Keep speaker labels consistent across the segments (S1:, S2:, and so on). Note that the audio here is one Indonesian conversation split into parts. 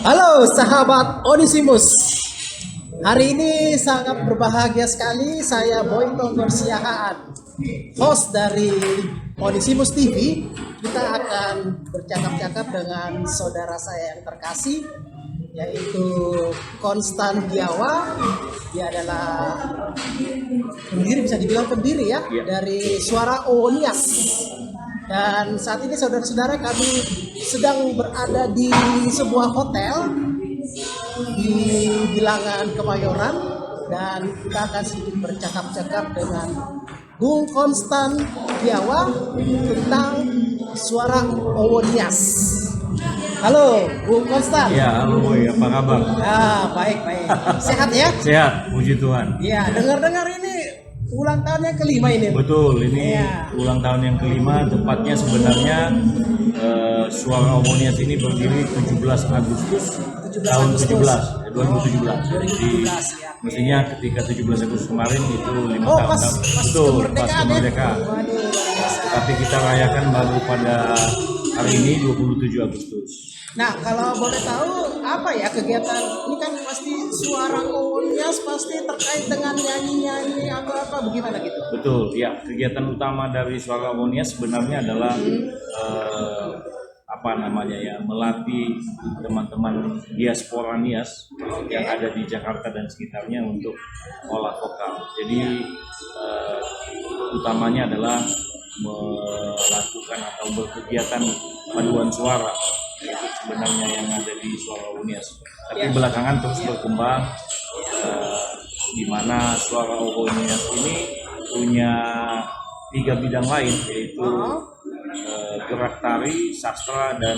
S1: Halo sahabat Onesimus. Hari ini sangat berbahagia sekali, saya Boy Tonggor Siahaan, host dari Onesimus TV. Kita akan bercakap-cakap dengan saudara saya yang terkasih, yaitu Konstan Giawa. Dia adalah pendiri, bisa dibilang pendiri ya, dari Suara Owonias. Dan saat ini saudara-saudara, kami sedang berada di sebuah hotel di bilangan Kemayoran, dan kita akan sedikit bercakap-cakap dengan Bung Konstan Giawa tentang Suara Owonias. Halo Bung Konstan.
S2: Ya, halo Boy, apa kabar?
S1: Baik. Sehat ya?
S2: Sehat, puji Tuhan.
S1: Ya, dengar-dengar ini ulang tahun yang kelima ini.
S2: Betul, ini ulang tahun yang kelima, tepatnya sebenarnya Suara Owonias ini berdiri 17 Agustus tahun 2017. Jadi mestinya ketika 17 Agustus kemarin itu 5 tahun.
S1: Pas
S2: Betul, pas
S1: kemerdekaan.
S2: kemerdekaan. Tapi kita rayakan baru pada hari ini 27 Agustus.
S1: Nah, kalau boleh tahu apa ya kegiatan ini, kan pasti Suara Owonias pasti terkait dengan nyanyi-nyanyi atau apa, bagaimana gitu?
S2: Betul, ya, kegiatan utama dari Suara Owonias sebenarnya adalah melatih teman-teman diaspora Nias yang ada di Jakarta dan sekitarnya untuk olah vokal. Jadi utamanya adalah melakukan atau berkegiatan paduan suara, itu sebenarnya yang ada di Suara Owonias. Tapi belakangan terus berkembang, di mana Suara Owonias ini punya 3 bidang lain, yaitu gerak tari, sastra, dan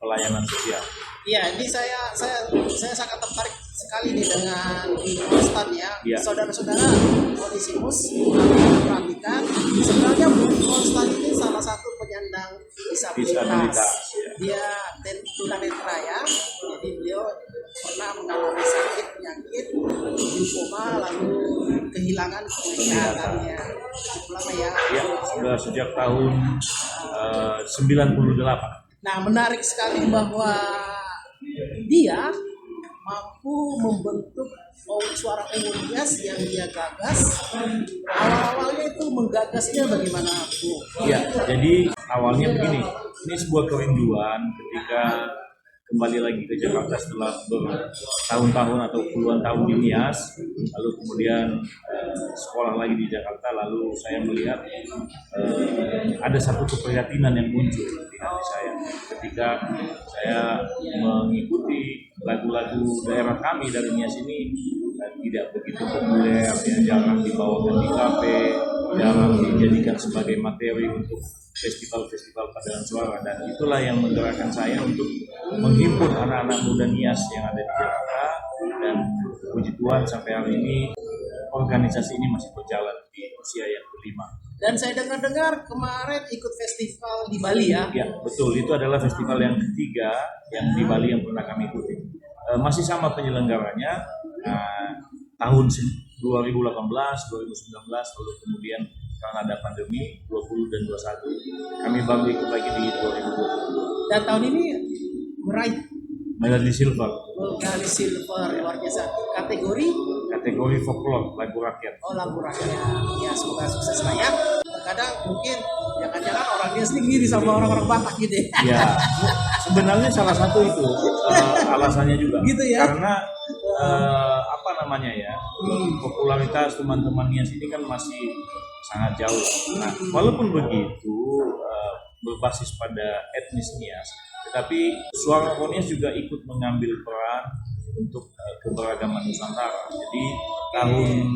S2: pelayanan sosial.
S1: Iya, ini saya sangat tertarik sekali nih dengan Konstan ya. Saudara-saudara Onesimus, perhatikan, sebenarnya Bung Konstan ini salah satu penyandang disabilitas. Dia tunanetra ya, jadi beliau pernah mengalami sakit penyakit lymphoma, lalu kehilangan penglihatannya. Lama ya?
S2: Ya, sudah sejak tahun 98.
S1: Nah, menarik sekali bahwa dia mampu membentuk Suara Owonias yang dia gagas. Awal-awalnya itu menggagasnya bagaimana, Bu?
S2: Ya, jadi awalnya begini, ini sebuah kerinduan ketika kembali lagi ke Jakarta setelah bertahun-tahun atau puluhan tahun di Nias, lalu kemudian sekolah lagi di Jakarta. Lalu saya melihat ada satu keprihatinan yang muncul di hati saya ketika saya mengikuti lagu-lagu daerah kami dari Nias ini. Tidak begitu populer, ya, jarang dibawakan di kafe, jarang dijadikan sebagai materi untuk festival-festival paduan suara, dan itulah yang menggerakkan saya untuk menghimpun anak-anak muda Nias yang ada di Jakarta. Dan puji Tuhan sampai hari ini organisasi ini masih berjalan di usia yang kelima.
S1: Dan saya dengar-dengar kemarin ikut festival di Bali ya?
S2: Ya, betul, itu adalah festival yang ketiga yang di Bali yang pernah kami ikuti. Masih sama penyelenggaranya, tahun 2018, 2019, lalu kemudian karena ada pandemi 20 dan 21, kami baru ikut lagi di 2020.
S1: Dan tahun ini meraih
S2: medali silver.
S1: Medali silver, luar biasa. Kategori
S2: folklore, lagu rakyat.
S1: Oh, lagu rakyat. Ya, semoga sukses lah ya. Kadang mungkin jangan-jangan orang dia sendiri sama orang-orang Batak gitu ya.
S2: Ya, sebenarnya salah satu itu alasannya juga.
S1: Gitu ya.
S2: Karena popularitas teman-teman Nias ini kan masih sangat jauh. Nah, walaupun begitu, berbasis pada etnis Nias, tetapi Suara Owonias juga ikut mengambil peran untuk keberagaman Nusantara. Jadi tahun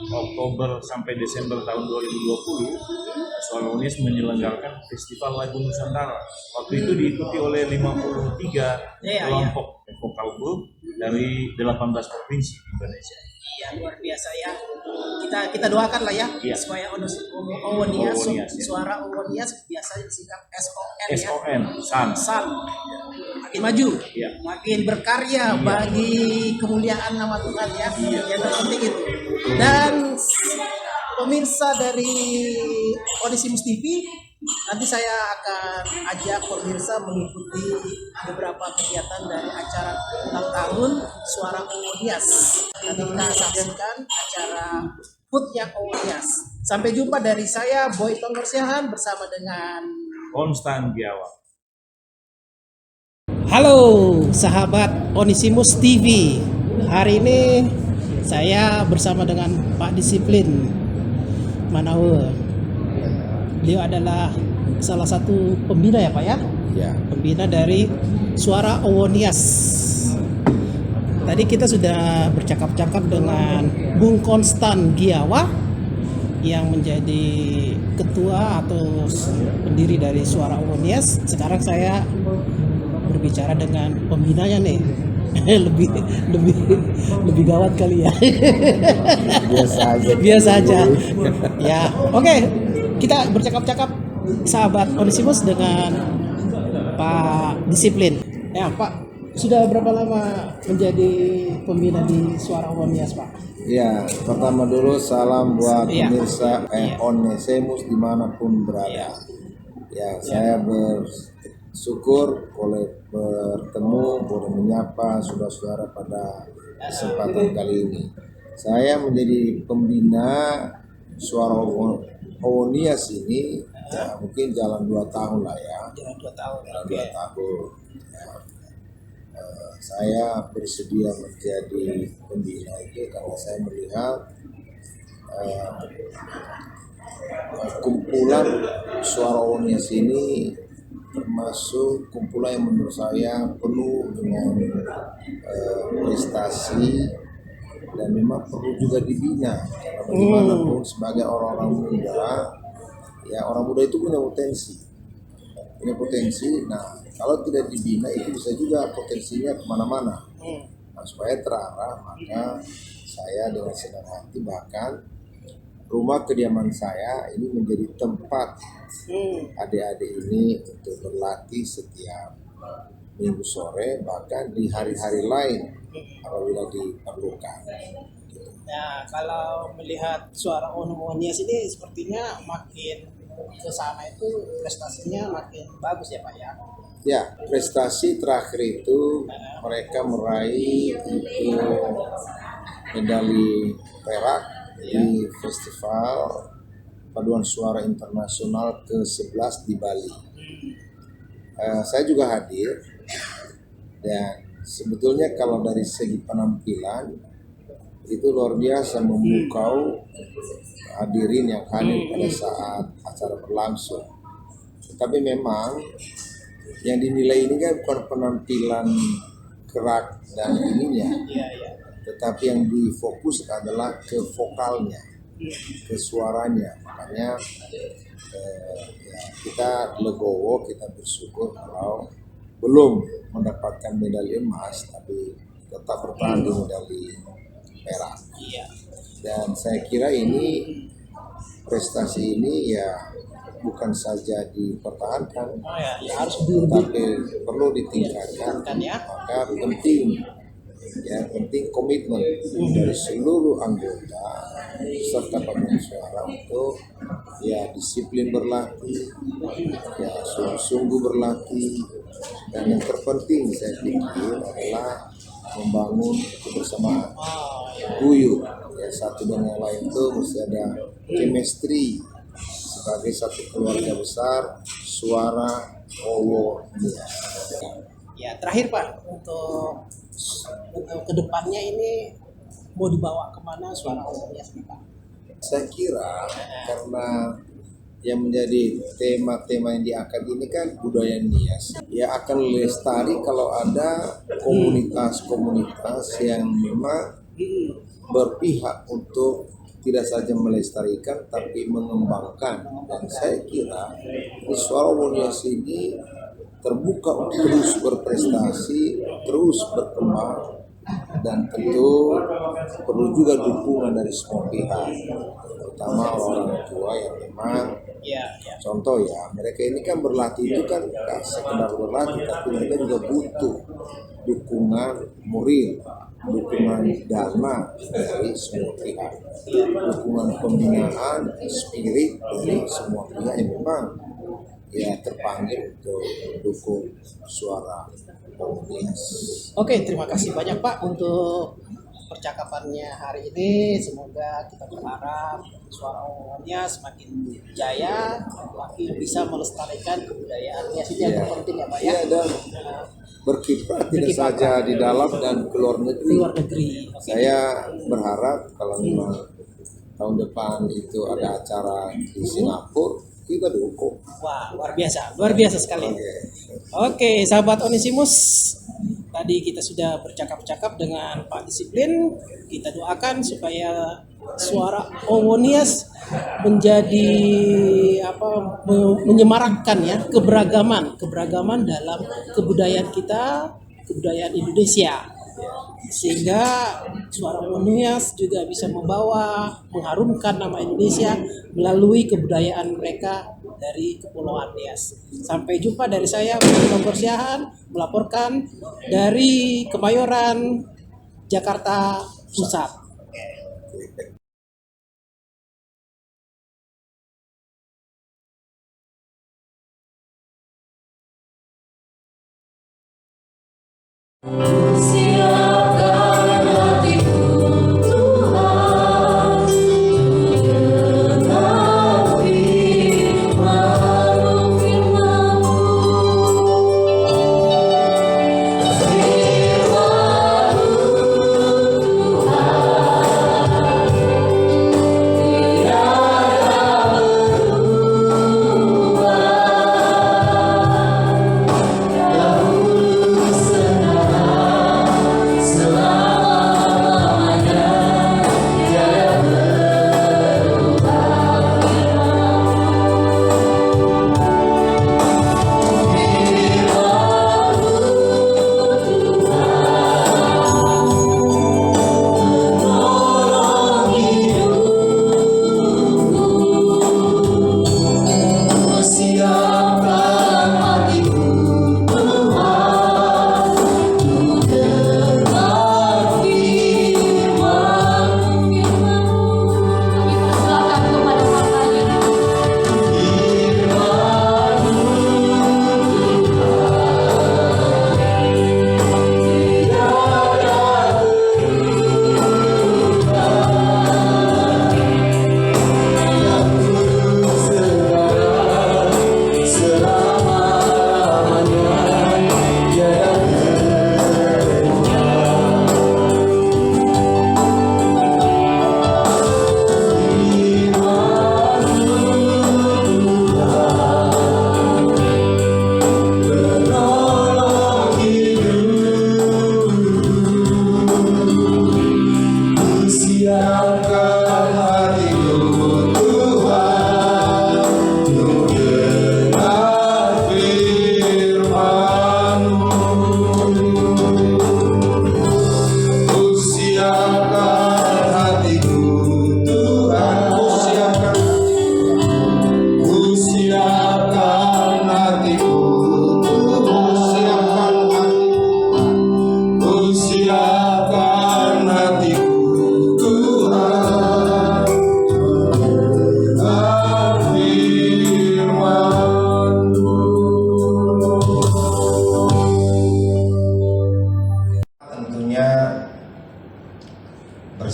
S2: Oktober sampai Desember tahun 2020, Suara Owonias menyelenggarakan Festival Lagu Nusantara. Waktu itu diikuti oleh 53 kelompok vokal group dari 18 provinsi di Indonesia.
S1: Iya, luar biasa ya. Kita doakan lah ya, supaya Owonias, Suara Owonias, biasa disingkat SON ya. SON. Makin maju, makin berkarya bagi kemuliaan nama Tuhan ya. Yang terpenting itu. Dan pemirsa dari Onesimus TV, Nanti saya akan ajak pemirsa mengikuti beberapa kegiatan dari acara ulang tahun Suara Owonias. Nanti kita saksikan acara HUT-nya Owonias. Sampai jumpa dari saya Boy Tonggor Siahan bersama dengan
S2: Konstan Giawa.
S1: Halo sahabat Onesimus TV. Hari ini saya bersama dengan Pak Disiplin Manawe. Beliau adalah salah satu pembina ya Pak ya?
S3: Ya.
S1: Pembina dari Suara Owonias. Tadi kita sudah bercakap-cakap dengan Bung Konstan Giawa yang menjadi ketua atau pendiri dari Suara Owonias. Sekarang saya berbicara dengan pembinanya nih. lebih gawat kali ya. Biasa aja. Ya, oke. Kita bercakap-cakap sahabat Onesimus dengan Pak Disiplin. Ya, Pak, sudah berapa lama menjadi pembina di Suara Owonias, Pak?
S3: Ya, pertama dulu salam buat
S1: Iya.
S3: pemirsa
S1: Iya.
S3: Onesimus dimanapun berada. Ya, saya bersyukur boleh bertemu, boleh menyapa saudara-saudara pada kesempatan kali ini. Saya menjadi pembina Suara Owonias ini, ya, mungkin jalan 2 tahun lah ya.
S1: Jalan 2 tahun.
S3: Jalan 2 tahun. Ya. Saya bersedia menjadi pembina itu karena saya melihat kumpulan Suara Owonias ini termasuk kumpulan yang menurut saya penuh dengan prestasi dan memang perlu juga dibina karena bagaimanapun sebagai orang-orang muda, ya orang muda itu punya potensi. Nah, kalau tidak dibina itu bisa juga potensinya kemana-mana. Nah, supaya terarah, maka saya dengan senang hati bahkan rumah kediaman saya ini menjadi tempat adik-adik ini untuk berlatih setiap minggu sore, bahkan di hari-hari lain apabila diperlukan.
S1: Nah, kalau melihat Suara Owonias ini sepertinya makin ke sana itu prestasinya makin bagus ya Pak ya.
S3: Ya, prestasi terakhir itu mereka meraih itu medali perak di Festival Paduan Suara Internasional ke-11 di Bali. Saya juga hadir dan sebetulnya kalau dari segi penampilan itu luar biasa memukau hadirin yang hadir pada saat acara berlangsung. Tetapi memang yang dinilai ini kan bukan penampilan gerak dan ininya, tetapi yang difokus adalah ke vokalnya, ke suaranya. Makanya ya, kita legowo, kita bersyukur kalau belum mendapatkan medali emas, tapi tetap bertahan di medali perak. Dan saya kira ini prestasi ini ya bukan saja dipertahankan,
S1: Harus
S3: tapi perlu ditingkatkan.
S1: ya.
S3: Maka penting komitmen dari seluruh anggota serta pemilik suara untuk ya disiplin berlatih, ya sungguh-sungguh berlatih, dan yang terpenting saya pikir adalah membangun kebersamaan, guyup, ya satu dengan yang lain itu mesti ada chemistry sebagai satu keluarga besar Suara Owonias.
S1: Ya, terakhir Pak, untuk kedepannya ini mau dibawa kemana Suara Owonias nih Pak?
S3: Saya kira karena yang menjadi tema-tema yang diangkat ini kan budaya Nias, ya akan lestari kalau ada komunitas-komunitas yang memang berpihak untuk tidak saja melestarikan tapi mengembangkan. Dan saya kira Suara Owonias ini terbuka untuk terus berprestasi, terus berkembang, dan tentu perlu juga dukungan dari semua pihak, terutama orang tua yang memang contoh ya, mereka ini kan berlatih itu kan gak sekedar berlatih, tapi mereka juga butuh dukungan moral, dukungan dana dari semua pihak, dukungan pembinaan spirit dari semua pihak yang memang ya terpanggil untuk mendukung suara Owonias.
S1: Oke, terima kasih banyak Pak untuk percakapannya hari ini. Semoga kita berharap suara Omonia semakin jaya, makin bisa melestarikan kebudayaan Nias itu yang terpenting ya Pak ya.
S3: Iya, dan berkiprah tidak
S1: Berkiprah.
S3: saja di dalam dan ke luar negeri.
S1: Luar negeri. Oke.
S3: Saya berharap kalau memang tahun depan itu ada acara di Singapura, kita dukung.
S1: Wah, luar biasa sekali.
S3: Oke.
S1: Oke, sahabat Onesimus, tadi kita sudah bercakap-cakap dengan Pak Disiplin. Kita doakan supaya suara Owonias menjadi menyemarakkan ya keberagaman dalam kebudayaan kita, kebudayaan Indonesia. Sehingga suara Owonias juga bisa mengharumkan nama Indonesia melalui kebudayaan mereka dari Kepulauan Nias. Sampai jumpa dari saya, Bogor Siahan, melaporkan dari Kemayoran, Jakarta Pusat.
S4: Siapkan hatiku Tuhan, untuk dengar firman-Mu.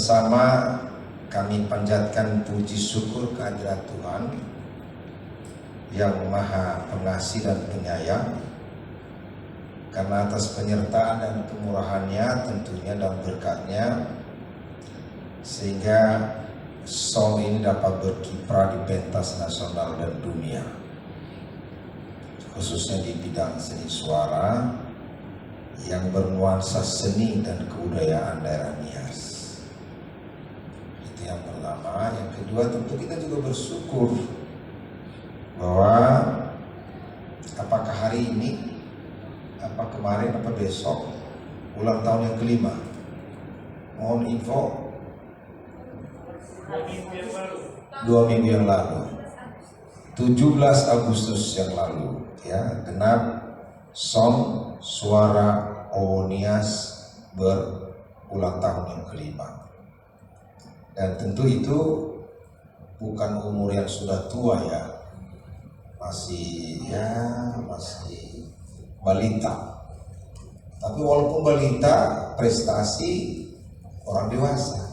S3: bersama kami panjatkan puji syukur kehadirat Tuhan yang Maha Pengasih dan Penyayang, karena atas penyertaan dan kemurahannya tentunya dan berkatnya, sehingga song ini dapat berkiprah di pentas nasional dan dunia, khususnya di bidang seni suara yang bernuansa seni dan kebudayaan daerah Nias. Itu yang pertama. Yang kedua, tentu kita juga bersyukur bahwa apakah hari ini, apa kemarin, apa besok ulang tahun yang kelima. Mohon info. 2 minggu yang lalu, 17 Agustus yang lalu, ya, genap song suara Owonias berulang tahun yang kelima. Dan tentu itu bukan umur yang sudah tua, ya. masih balita. Tapi walaupun balita, prestasi orang dewasa.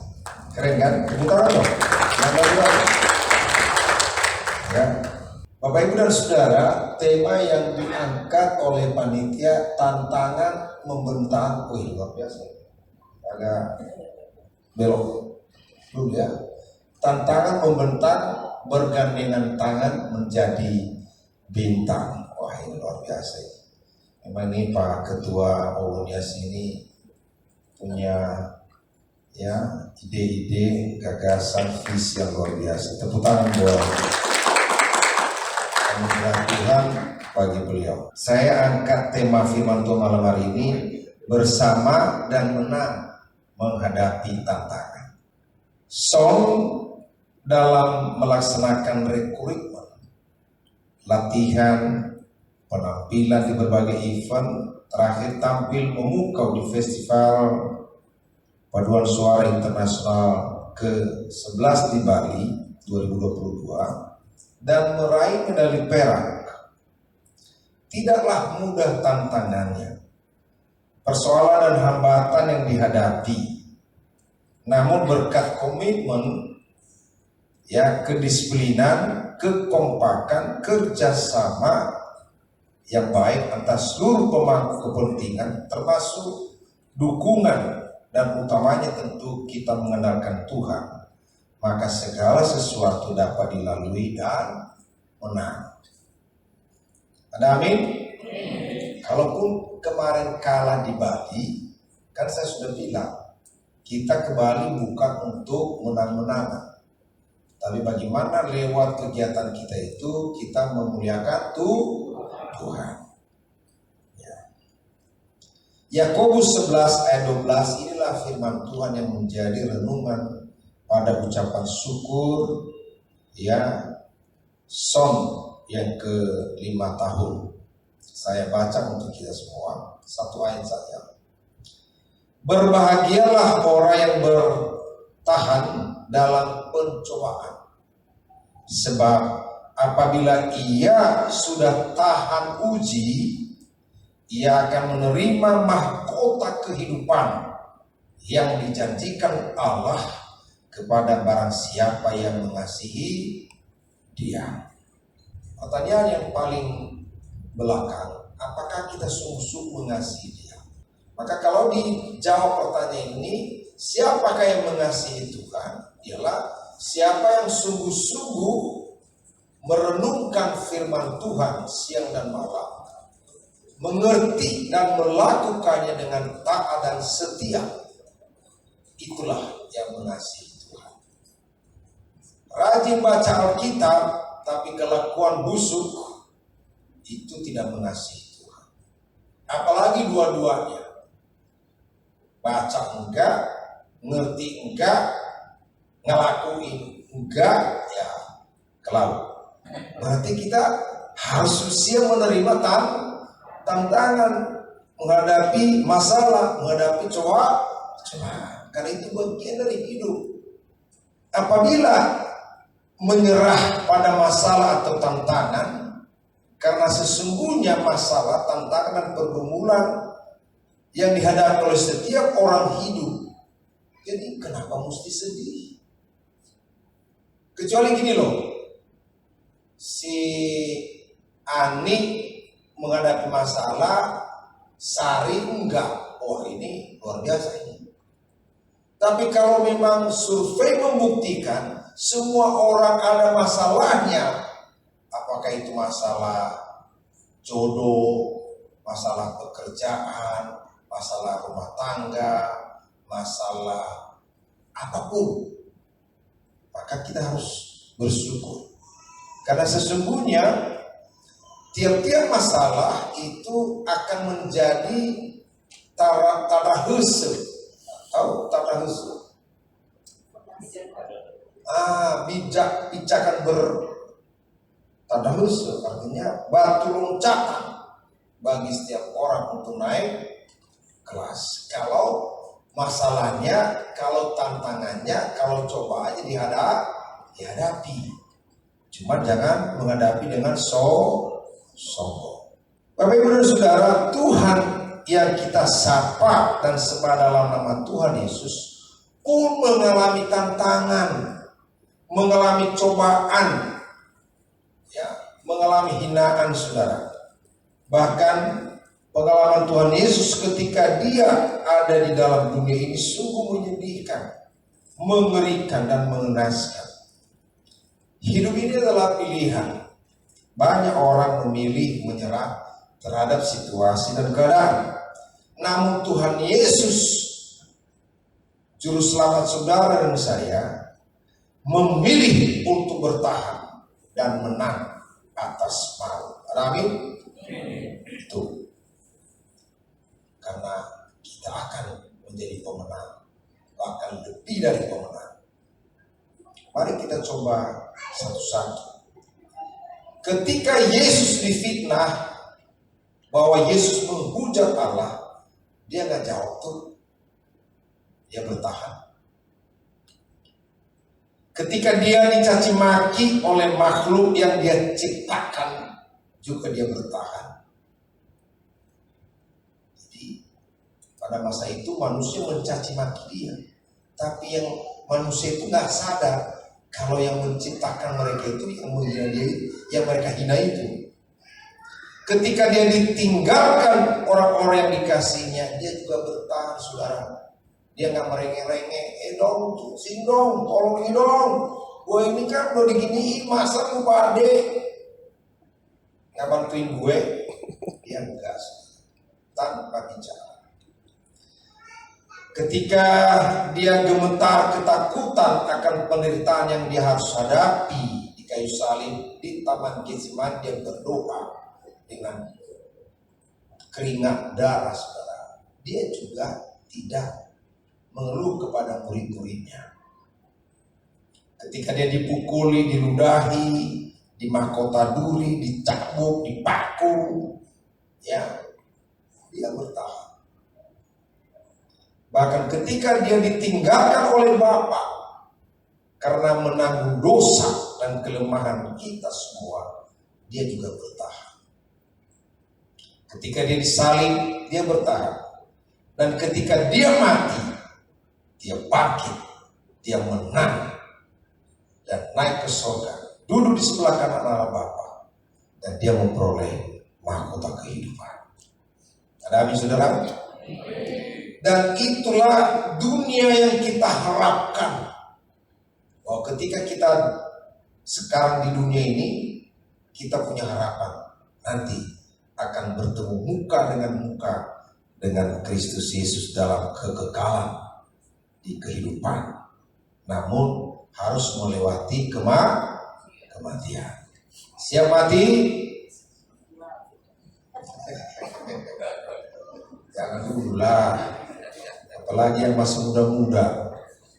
S3: Keren kan? Tepuk tangan dong. Yang dewasa. Ya. Bapak Ibu dan Saudara, tema yang diangkat oleh panitia tantangan membentang. Wih, luar biasa. Agak belok dulu ya. Tantangan membentang bergandengan tangan menjadi bintang. Wah, ini luar biasa. Memang ini Pak Ketua Unias ini punya ya ide-ide, gagasan, visi yang luar biasa. Tepuk tangan buat anugerah Tuhan bagi beliau. Saya angkat tema firman Tuhan malam hari ini, bersama dan menang menghadapi tantangan. Song dalam melaksanakan rekrutmen, latihan, penampilan di berbagai event, terakhir tampil memukau di Festival Paduan Suara Internasional ke-11 di Bali 2022 dan meraih medali perak. Tidaklah mudah tantangannya, persoalan dan hambatan yang dihadapi. Namun berkat komitmen, ya, kedisiplinan, kekompakan, kerjasama yang baik atas seluruh pemangku kepentingan, termasuk dukungan dan utamanya tentu kita mengandalkan Tuhan, maka segala sesuatu dapat dilalui dan menang. Ada amin? Kalaupun kemarin kalah di Bali, kan saya sudah bilang, kita ke Bali bukan untuk menang-menangan, tapi bagaimana lewat kegiatan kita itu kita memuliakan Tuhan. Ya. Yakobus 11 ayat 12, inilah firman Tuhan yang menjadi renungan pada ucapan syukur, ya, Son yang ke-5 tahun. Saya baca untuk kita semua, satu ayat saja. Berbahagialah orang yang bertahan dalam pencobaan, sebab apabila ia sudah tahan uji, ia akan menerima mahkota kehidupan yang dijanjikan Allah kepada barang siapa yang mengasihi Dia. Pertanyaan yang paling belakang, apakah kita sungguh-sungguh mengasihi Dia? Maka kalau dijawab pertanyaan ini, siapakah yang mengasihi Tuhan? Ialah siapa yang sungguh-sungguh merenungkan firman Tuhan siang dan malam, mengerti dan melakukannya dengan taat dan setia. Itulah yang mengasihi Tuhan. Rajin baca Alkitab tapi kelakuan busuk, itu tidak mengasihi Tuhan. Apalagi dua-duanya, baca enggak, ngerti enggak, ngelakuin enggak, ya kelaut. Berarti kita harus siap menerima tantangan, menghadapi masalah, menghadapi cobaan. Karena itu bagian dari hidup. Apabila menyerah pada masalah atau tantangan, karena sesungguhnya masalah, tantangan dan pergumulan yang dihadapi oleh setiap orang hidup. Jadi kenapa mesti sedih? Kecuali gini loh, si Ani menghadapi masalah, Sari enggak. Wah, ini luar biasa ini. Tapi kalau memang survei membuktikan semua orang ada masalahnya, apakah itu masalah jodoh, masalah pekerjaan, masalah rumah tangga, masalah apapun, maka kita harus bersyukur. Karena sesungguhnya tiap-tiap masalah itu akan menjadi tarahus. Tahu tarahus? Pijakan bertarahus, artinya batu loncatan bagi setiap orang untuk naik kelas. Kalau masalahnya, kalau tantangannya, kalau cobaannya dihadapi. Cuma jangan menghadapi dengan sombong. Bapak Ibu dan Saudara, Tuhan yang kita sapa dan sembah dalam nama Tuhan Yesus pun mengalami tantangan, mengalami cobaan, ya, mengalami hinaan, saudara. Bahkan pengalaman Tuhan Yesus ketika dia ada di dalam dunia ini sungguh menyedihkan, mengerikan dan mengenaskan. Hidup ini adalah pilihan. Banyak orang memilih menyerah terhadap situasi dan keadaan. Namun Tuhan Yesus, Juru Selamat saudara dan saya, memilih untuk bertahan dan menang atas maut. Amin. Itu karena kita akan menjadi pemenang, bahkan lebih dari pemenang. Mari kita coba satu-satu. Ketika Yesus difitnah bahwa Yesus menghujat Allah, dia nggak jawab tuh, dia bertahan. Ketika dia dicaci maki oleh makhluk yang dia ciptakan, juga dia bertahan. Jadi pada masa itu manusia mencaci maki dia, tapi yang manusia itu nggak sadar kalau yang menciptakan mereka itu yang menghina dia, yang mereka hina itu. Ketika dia ditinggalkan orang-orang yang dikasihnya, dia juga bertahan, saudara. Dia nggak merengek-rengek, dong, sini dong, tolong ini dong. Gue ini kan udah diginiin, masa lu pade nggak bantuin gue? Dia enggak, tanpa bicara. Ketika dia gemetar ketakutan akan penderitaan yang dia harus hadapi di kayu salib di Taman Getsemani, dia berdoa dengan keringat darah, saudara. Dia juga tidak mengeluh kepada murid-muridnya. Ketika dia dipukuli, diludahi, dimahkota duri, dicambuk, dipaku, ya, dia bertahan. Bahkan ketika dia ditinggalkan oleh Bapa karena menanggung dosa dan kelemahan kita semua, dia juga bertahan. Ketika dia disalib, dia bertahan. Dan ketika dia mati, dia bangkit, dia menang dan naik ke surga, duduk di sebelah kanan Allah Bapa, dan dia memperoleh mahkota kehidupan. Ada amin, saudara? Dan itulah dunia yang kita harapkan. Bahwa ketika kita sekarang di dunia ini, kita punya harapan nanti akan bertemu muka dengan Kristus Yesus dalam kekekalan di kehidupan. Namun harus melewati kematian. Siap mati? Jangan dulu lah. Apalagi yang masih muda-muda,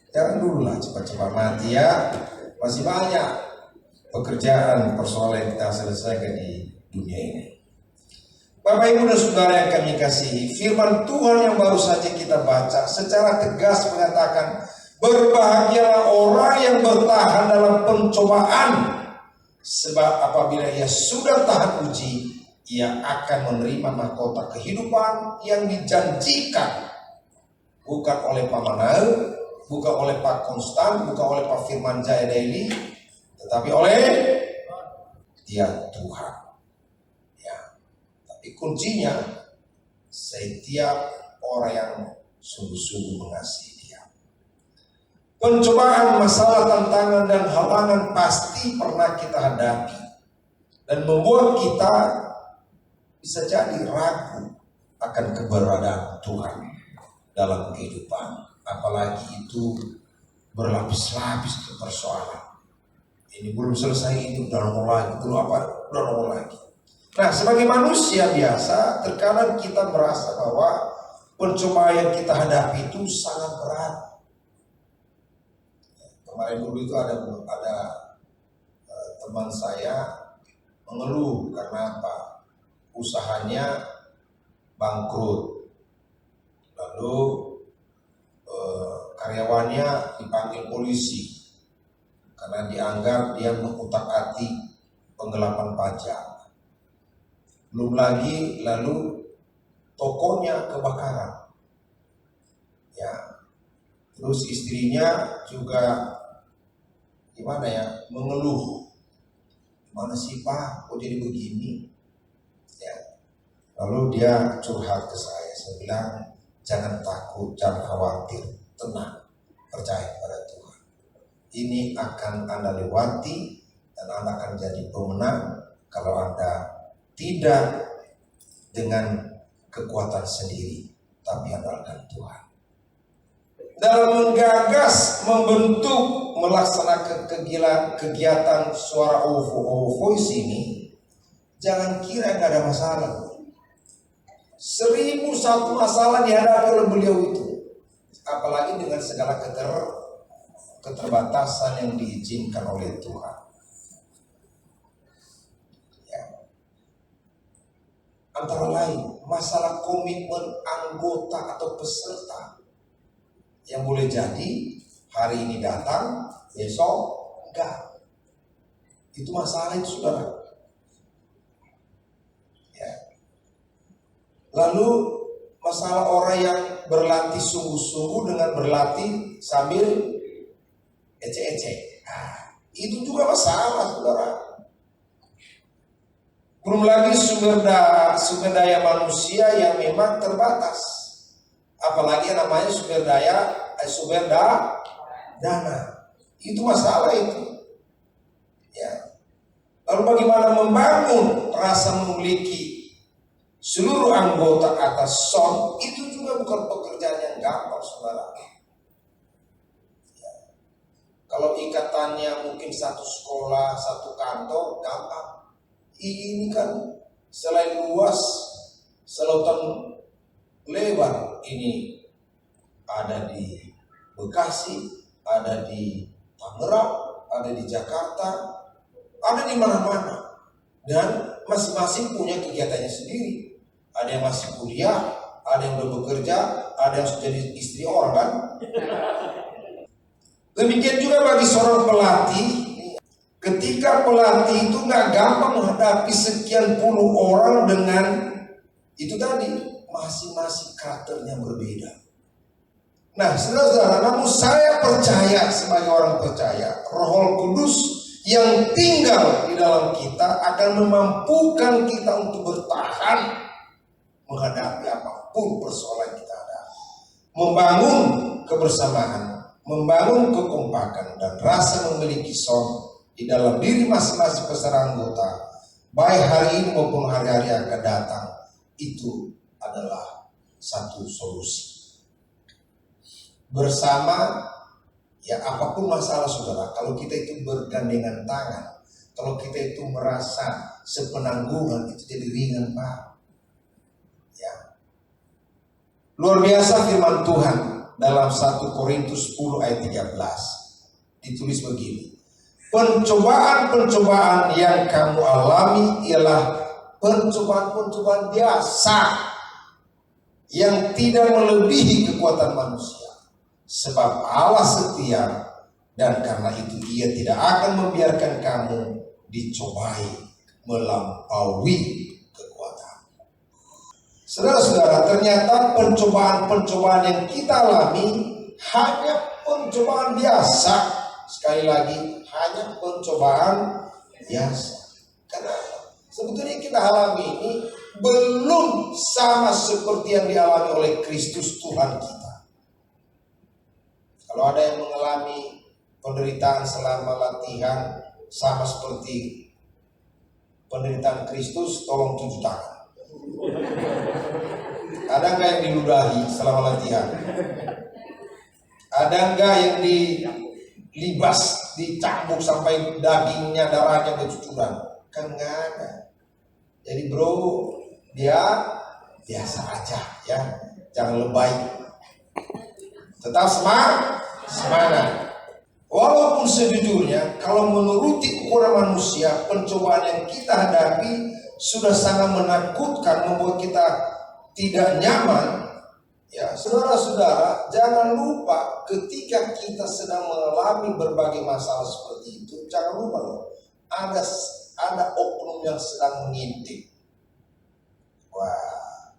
S3: jangan dulu lah cepat-cepat mati ya. Masih banyak pekerjaan, persoalan yang kita selesaikan di dunia ini. Bapak Ibu dan Saudara yang kami kasihi, firman Tuhan yang baru saja kita baca secara tegas mengatakan, berbahagialah orang yang bertahan dalam pencobaan, sebab apabila ia sudah tahan uji, ia akan menerima mahkota kehidupan yang dijanjikan bukan oleh Pak Manal, bukan oleh Pak Konstan, bukan oleh Pak Firman Jaya Daily, tetapi oleh Dia Tuhan. Ya, tapi kuncinya setiap orang yang sungguh-sungguh mengasihi Dia. Pencobaan, masalah, tantangan dan halangan pasti pernah kita hadapi dan membuat kita bisa jadi ragu akan keberadaan Tuhan dalam kehidupan, apalagi itu berlapis-lapis ke persoalan. Ini belum selesai, ini udah nongol lagi, belum apa, udah nongol lagi. Nah, sebagai manusia biasa, terkadang kita merasa bahwa pencobaan yang kita hadapi itu sangat berat. Kemarin dulu itu ada teman saya mengeluh karena apa? Usahanya bangkrut. Lalu karyawannya dipanggil polisi karena dianggap dia mengutak-atik penggelapan pajak. Belum lagi lalu tokonya kebakaran. Ya. Terus istrinya juga gimana ya, mengeluh. Gimana sih Pak, kok jadi begini? Ya. Lalu dia curhat ke saya bilang, jangan takut, jangan khawatir, tenang, percaya pada Tuhan. Ini akan Anda lewati dan Anda akan jadi pemenang kalau Anda tidak dengan kekuatan sendiri, tapi andalkan Tuhan. Dalam menggagas, membentuk, melaksanakan kegiatan suara OVO Voice ini, jangan kira nggak ada masalah. 1001 masalah dihadapi oleh beliau itu, apalagi dengan segala keterbatasan yang diizinkan oleh Tuhan. Ya. Antara lain masalah komitmen anggota atau peserta yang boleh jadi hari ini datang, besok enggak. Itu masalah itu, saudara. Lalu masalah orang yang berlatih sungguh-sungguh dengan berlatih sambil ece-ece. Itu juga masalah, saudara. Belum lagi sumber daya manusia yang memang terbatas. Apalagi yang namanya sumber dana. Itu masalah itu. Ya. Lalu bagaimana membangun rasa memiliki seluruh anggota atas sound, itu juga bukan pekerjaan yang gampang, saudara. Ya. Kalau ikatannya mungkin satu sekolah, satu kantor, gampang. Ini kan selain luas, selautan lebar, ini ada di Bekasi, ada di Tangerang, ada di Jakarta, ada di mana-mana. Dan masing-masing punya kegiatannya sendiri. Ada yang masih kuliah, ada yang udah bekerja, ada yang sudah jadi istri orang kan. Demikian juga bagi seorang pelatih, ketika pelatih itu nggak gampang menghadapi sekian puluh orang dengan itu tadi, masing-masing karakternya berbeda. Nah, saudara-saudara, namun saya percaya sebagai orang percaya, Roh Kudus yang tinggal di dalam kita akan memampukan kita untuk bertahan menghadapi apapun persoalan kita ada, membangun kebersamaan, membangun kekompakan dan rasa memiliki sound di dalam diri masing-masing peserta anggota, baik hari ini maupun hari-hari yang akan datang. Itu adalah satu solusi. Bersama, ya apapun masalah saudara, kalau kita itu bergandengan tangan, kalau kita itu merasa sepenanggungan, itu jadi ringan, Pak. Ya. Luar biasa firman Tuhan dalam 1 Korintus 10 ayat 13. Ditulis begini. Pencobaan-pencobaan yang kamu alami ialah pencobaan-pencobaan biasa yang tidak melebihi kekuatan manusia. Sebab Allah setia dan karena itu Ia tidak akan membiarkan kamu dicobai melampaui kekuatan. Saudara-saudara, ternyata pencobaan-pencobaan yang kita alami hanya pencobaan biasa. Sekali lagi, hanya pencobaan biasa. Kenapa? Sebetulnya kita alami ini belum sama seperti yang dialami oleh Kristus Tuhan kita. Kalau ada yang mengalami penderitaan selama latihan sama seperti penderitaan Kristus, tolong tunjuk tangan. Ada nggak yang diludahi selama latihan? Ada nggak yang dilibas, dicambuk sampai dagingnya, darahnya bercucuran? Kan nggak ada. Jadi bro, dia biasa aja ya, jangan lebay. Tetap semangat. Walaupun sejujurnya kalau menuruti ukuran manusia, pencobaan yang kita hadapi sudah sangat menakutkan, membuat kita tidak nyaman. Ya, saudara-saudara, jangan lupa ketika kita sedang mengalami berbagai masalah seperti itu, jangan lupa loh, ada oknum yang sedang mengintip. Wah,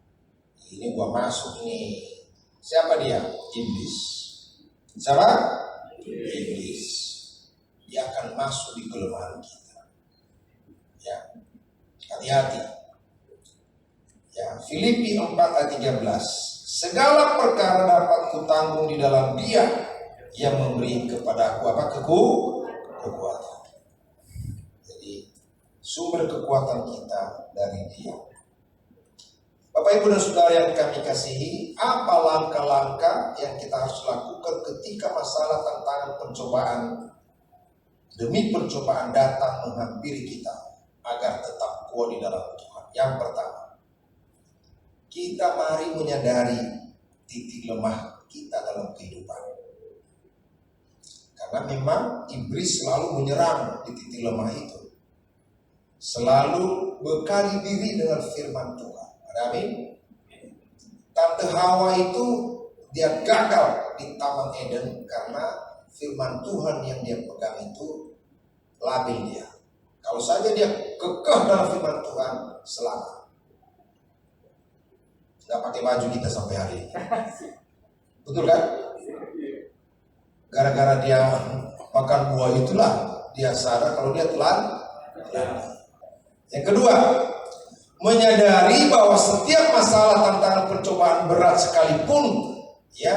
S3: ini gua masuk nih. Siapa dia? Iblis. Siapa? Iblis. Dia akan masuk di kelemahan kita. Ya, hati-hati. Ya, Filipi 4 ayat 13. Segala perkara dapat kutanggung di dalam Dia yang memberi kepada aku apa? Kekuatan. Jadi sumber kekuatan kita dari Dia. Bapak Ibu dan Saudara yang kami kasihi, apa langkah-langkah yang kita harus lakukan ketika masalah, tantangan, pencobaan demi pencobaan datang menghampiri kita agar tetap kuat di dalam Tuhan? Yang pertama, kita mari menyadari titik lemah kita dalam kehidupan. Karena memang iblis selalu menyerang di titik lemah itu. Selalu bekali diri dengan firman Tuhan. Amin. Tante Hawa itu dia gagal di Taman Eden karena firman Tuhan yang dia pegang itu labil dia. Kalau saja dia kekeh dalam firman Tuhan, selamat. Nggak pakai baju kita sampai hari ini. Betul kan? Gara-gara dia makan buah itulah dia sadar kalau dia telan. Yang kedua, menyadari bahwa setiap masalah, tantangan, pencobaan berat sekalipun, ya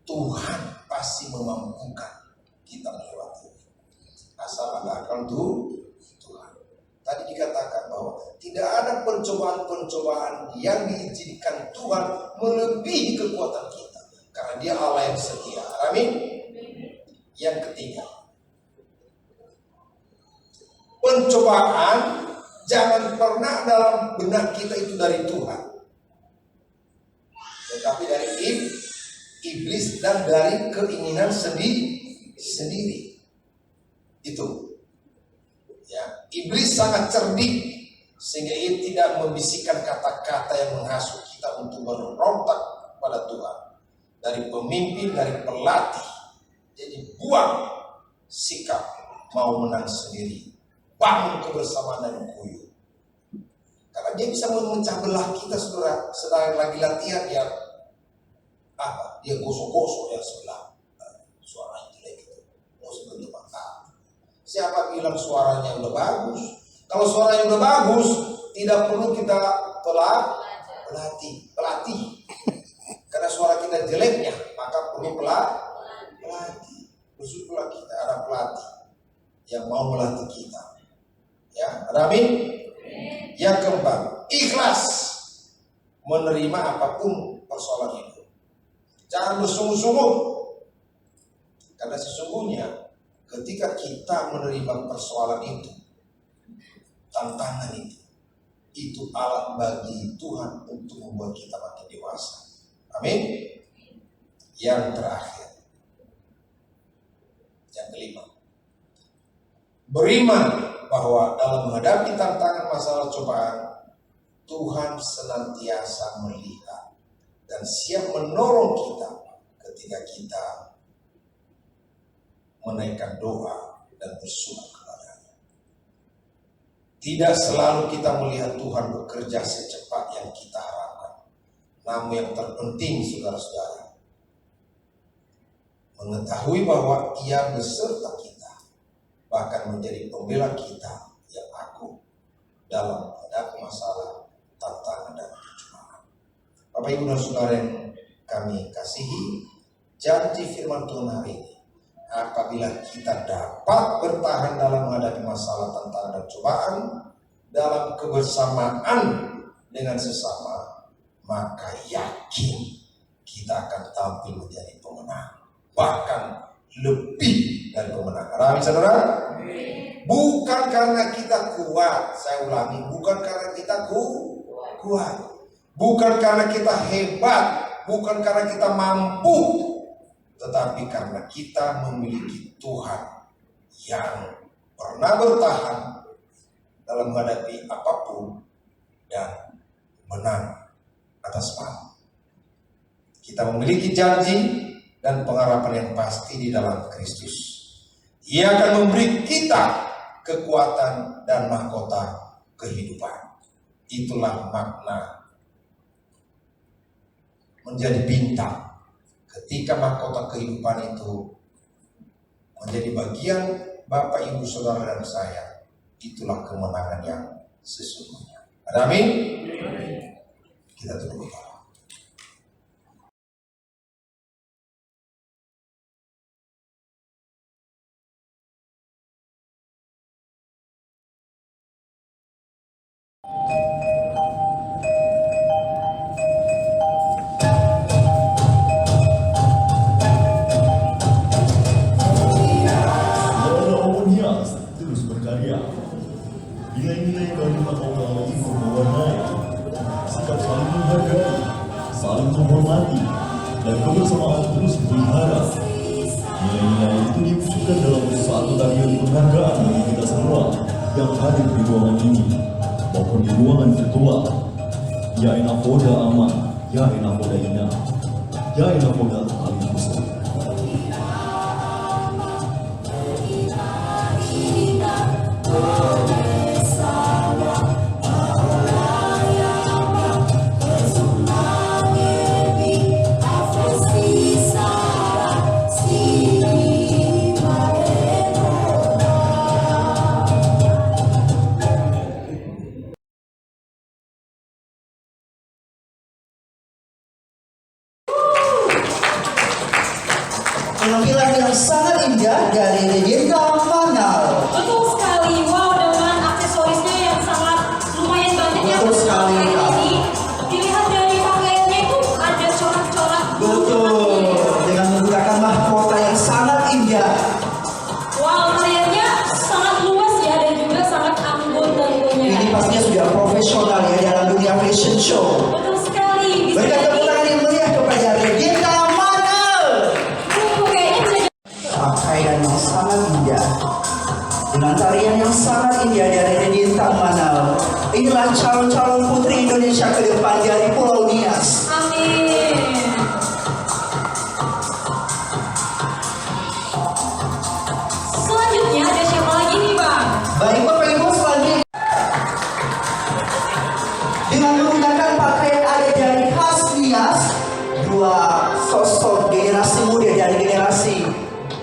S3: Tuhan pasti memampukan kita melewati. Asal ada akal Tuhan. Tadi dikatakan bahwa tidak ada pencobaan-pencobaan yang diizinkan Tuhan melebihi kekuatan kita, karena Dia Allah yang setia. Amin. Yang ketiga, pencobaan jangan pernah dalam benak kita itu dari Tuhan, tetapi dari iblis dan dari keinginan sendiri. Itu. Ya, iblis sangat cerdik sehingga ia tidak membisikkan kata-kata yang menghasut kita untuk berontak pada Tuhan. Dari pemimpin, dari pelatih. Jadi buang sikap mau menang sendiri. Bangun kebersamaan dan kuyup. Karena dia bisa memecah belah kita, saudara. Sedang lagi latihan dia apa? Dia gosok-gosok yang sebelah. Suaranya jelek itu. Mau sebentuk mata. Siapa bilang suaranya udah bagus? Kalau suaranya udah bagus, tidak perlu kita pelatih. Karena suara kita jeleknya, maka perlu pelatih. Bersyukurlah kita ada pelatih yang mau melatih kita. Ya, amin. Yang keempat, ikhlas menerima apapun persoalan itu. Jangan bersungguh-sungguh. Karena sesungguhnya ketika kita menerima persoalan itu, tantangan itu alat bagi Tuhan untuk membuat kita makin dewasa. Amin. Yang terakhir, yang kelima, beriman bahwa dalam menghadapi tantangan, masalah, cobaan, Tuhan senantiasa melihat dan siap menolong kita ketika kita menaikkan doa dan bersyukur kepada-Nya. Tidak selalu kita melihat Tuhan bekerja secepat yang kita harapkan. Namun yang terpenting, saudara-saudara, mengetahui bahwa Ia beserta kita, bahkan menjadi pembela kita yang aku dalam menghadapi masalah, tantangan, dan percobaan. Bapak, Ibu, dan Saudara yang kami kasihi, janji firman Tuhan hari ini, apabila kita dapat bertahan dalam menghadapi masalah, tantangan, dan cobaan dalam kebersamaan dengan sesama, maka yakin kita akan tampil menjadi pemenang, bahkan lebih dari pemenang. Amin, saudara. Bukan karena kita kuat, saya ulangi, bukan karena kita kuat, bukan karena kita hebat, bukan karena kita mampu, tetapi karena kita memiliki Tuhan yang pernah bertahan dalam menghadapi apapun dan menang atas Kita memiliki janji dan pengharapan yang pasti di dalam Kristus. Ia akan memberi kita kekuatan dan mahkota kehidupan. Itulah makna menjadi bintang. Ketika mahkota kehidupan itu menjadi bagian Bapak, Ibu, Saudara, dan saya, itulah kemenangan yang sesungguhnya. Amin. Kita tunggu.
S5: Terus berkarya. Nilai-nilai kalimat Allah itu mewarnai sikap saling menghargai, saling menghormati, dan kebersamaan terus dipelihara. Nilai-nilai itu diwujudkan dalam satu tarian penghargaan bagi kita semua yang hadir di ruangan ini maupun di ruangan virtual. Ya enak poda aman, ya enak poda indah, ya enak poda alim besar.
S6: Penampilan yang sangat indah dari Regina Manal.
S4: Betul sekali, wow, dengan aksesorisnya yang sangat lumayan banyak ya.
S6: Betul sekali, Kak.
S4: Ini dilihat dari pakaiannya itu ada corak-corak.
S6: Betul, dengan menggunakan mahkota yang sangat indah.
S4: Wow, pakaiannya sangat luas ya dan juga sangat anggun tentunya.
S6: Ini pastinya sudah profesional ya dalam dunia fashion show.
S4: Betul sekali. Bisa
S6: Berikan
S4: jadi
S6: tepuk tangan yang meriah kepada Regina Manal.
S4: kayaknya bisa jadi
S6: Pakaian yang sangat indah dengan tarian yang sangat indah dari Regina Manal. Inilah calon-calon putri Indonesia ke depan dari Pulau Nias.
S4: amin. Selanjutnya ada siapa lagi nih Bang?
S6: Baik Bapak Ibu, selanjutnya dengan menggunakan pakaian adat dari khas Nias, dua sosok generasi muda dari generasi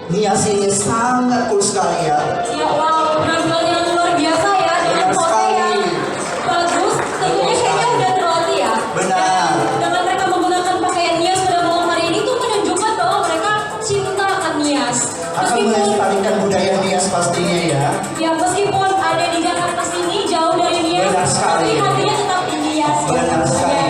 S6: Nias ini sangat cool sekali ya.
S4: Ya wow, penampilannya luar biasa ya dengan
S6: Benar
S4: foto yang
S6: sekali.
S4: bagus. Tentunya kayaknya udah terlatih ya.
S6: Benar.
S4: Dan dengan mereka menggunakan pakaian Nias pada malam hari ini tuh menunjukkan bahwa mereka cinta akan Nias.
S6: Akan melestarikan budaya Nias pastinya ya.
S4: Ya meskipun ada di Jakarta sini jauh dari Nias,
S6: Benar sekali.
S4: tapi hatinya tetap di Nias. ya
S6: Benar
S4: tentunya.
S6: sekali.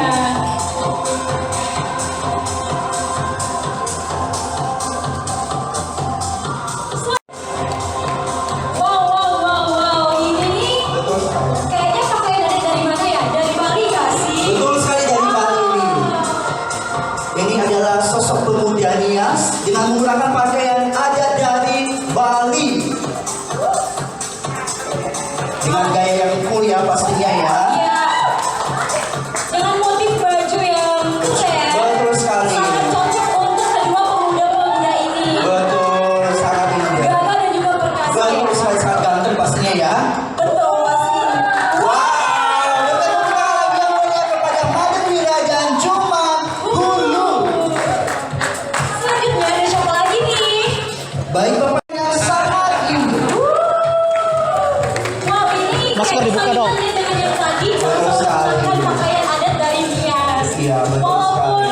S4: Wow, wow, wow, wow. Ini nih
S6: Betul sekali.
S4: kayaknya pakaian dari mana ya? Dari Bali nggak sih?
S6: Betul sekali dari Bali ini. Ini adalah sosok pemuda Nias dengan menggunakan pakaian adat dari Bali. Dengan gaya yang cool ya pastinya ya.
S4: Iya. Dengan motif baju yang keren.
S6: Betul sekali.
S4: Sangat cocok untuk kedua pemuda-pemuda ini.
S6: Betul, sangat indah.
S4: Gagah dan juga perkasa.
S6: Betul sekali, sangat ganteng pastinya ya.
S4: Betul pasti.
S6: Wow, berikan tepuk tangan lagi yang meriah kepada Madam Wira dan Jumat Hulu.
S4: Selanjutnya ada siapa lagi nih?
S6: Baik Bapak yang sangat indah.
S4: Wow, ini
S1: Masker
S4: kayak
S1: dibuka dong.
S4: sambungannya dengan yang tadi.
S6: Betul
S4: Sama-sama
S6: sekali.
S4: menggunakan pakaian adat dari Nias.
S6: Iya, betul
S4: Walaupun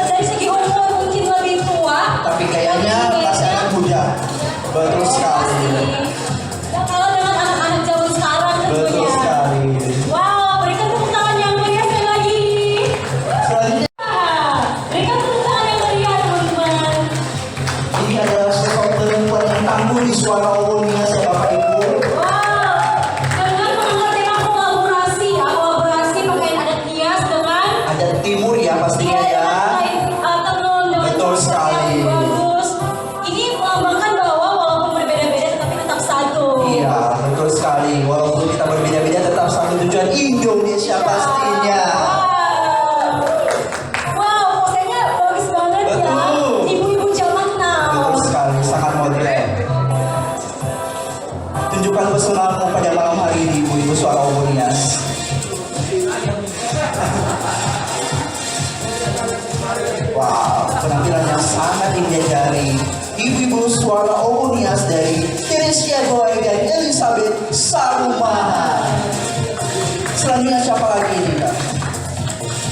S4: dari segi umur mungkin lebih tua,
S6: Tapi kayaknya masih anak muda. Betul sekali.
S4: Nah, kalau dengan anak-anak zaman sekarang
S6: Betul
S4: tentunya.
S6: sekali.
S4: Wow, berikan tepuk tangan yang meriah sekali lagi.
S6: Selanjutnya
S4: Berikan tepuk tangan yang meriah teman-teman.
S6: ini adalah Wow, penampilannya sangat indah dari Ibu Suara Omonias dari Teresia Goy dan Elizabeth Saruman. Selanjutnya siapa lagi ini, Kak?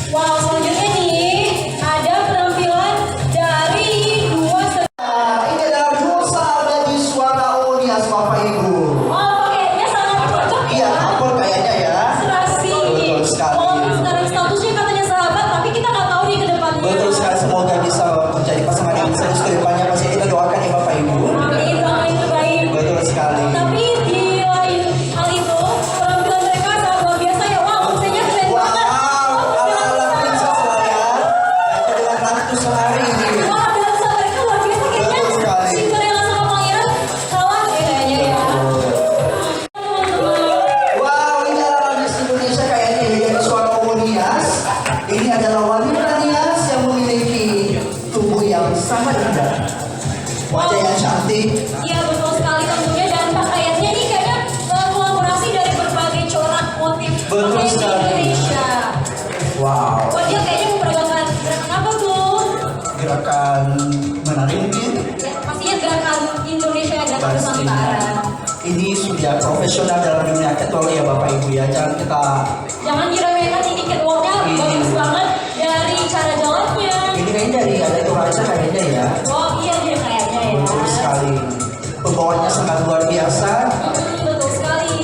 S4: Wow, selanjutnya nih ada penampilan dari dua
S6: Ini adalah dua sahabat di Suara Omonias, Bapak Ibu.
S4: oh pakaiannya sangat cocok
S6: Iya,
S4: ya.
S6: apa kayaknya ya?
S4: Serasi.
S6: Betul sekali.
S4: Walaupun sekarang statusnya katanya sahabat, tapi kita nggak tahu nih ke depannya.
S6: Betul sekali, semoga bisa menjadi pasangan yang serius ke depannya. Pasti kita doakan ya Bapak Ibu.
S4: Amin, doakan yang terbaik.
S6: Betul sekali.
S4: Tapi di lain hal itu, penampilan mereka sangat luar biasa ya. Wow, fotonya keren
S6: Wow,
S4: banget.
S6: ala-ala princess lah ya. Baca dengan ratu sehari ini.
S4: Wah, dansa mereka luar biasa kayaknya.
S6: Betul sekali.
S4: Cinderella sama pangeran kawan ya kayaknya ya. Teman-teman.
S6: Wow, ini adalah Miss Indonesia kayaknya ya, dari Suara Omonias. Ini adalah wanita Nias yang memiliki tubuh yang sangat indah. Wajah yang cantik.
S4: Iya betul sekali tentunya, dan pakaiannya ini kayaknya kolaborasi dari berbagai corak motif
S6: Betul
S4: pakaian di
S6: sekali.
S4: Indonesia.
S6: Wow,
S4: Wah, dia kayaknya memperagakan gerakan apa tuh?
S6: gerakan menari mungkin.
S4: Ya, pastinya gerakan Indonesia, gerakan Nusantara.
S6: Ini sudah profesional dalam dunia catwalk ya Bapak Ibu ya. Jangan kita
S4: Jangan diremehkan, ini catwalknya bagus banget dari cara jalannya.
S6: ini kayaknya dari ada Toraja kayaknya ya.
S4: Oh iya dia kayaknya ya.
S6: Betul sekali. Pembawaannya sangat luar biasa.
S4: Betul sekali.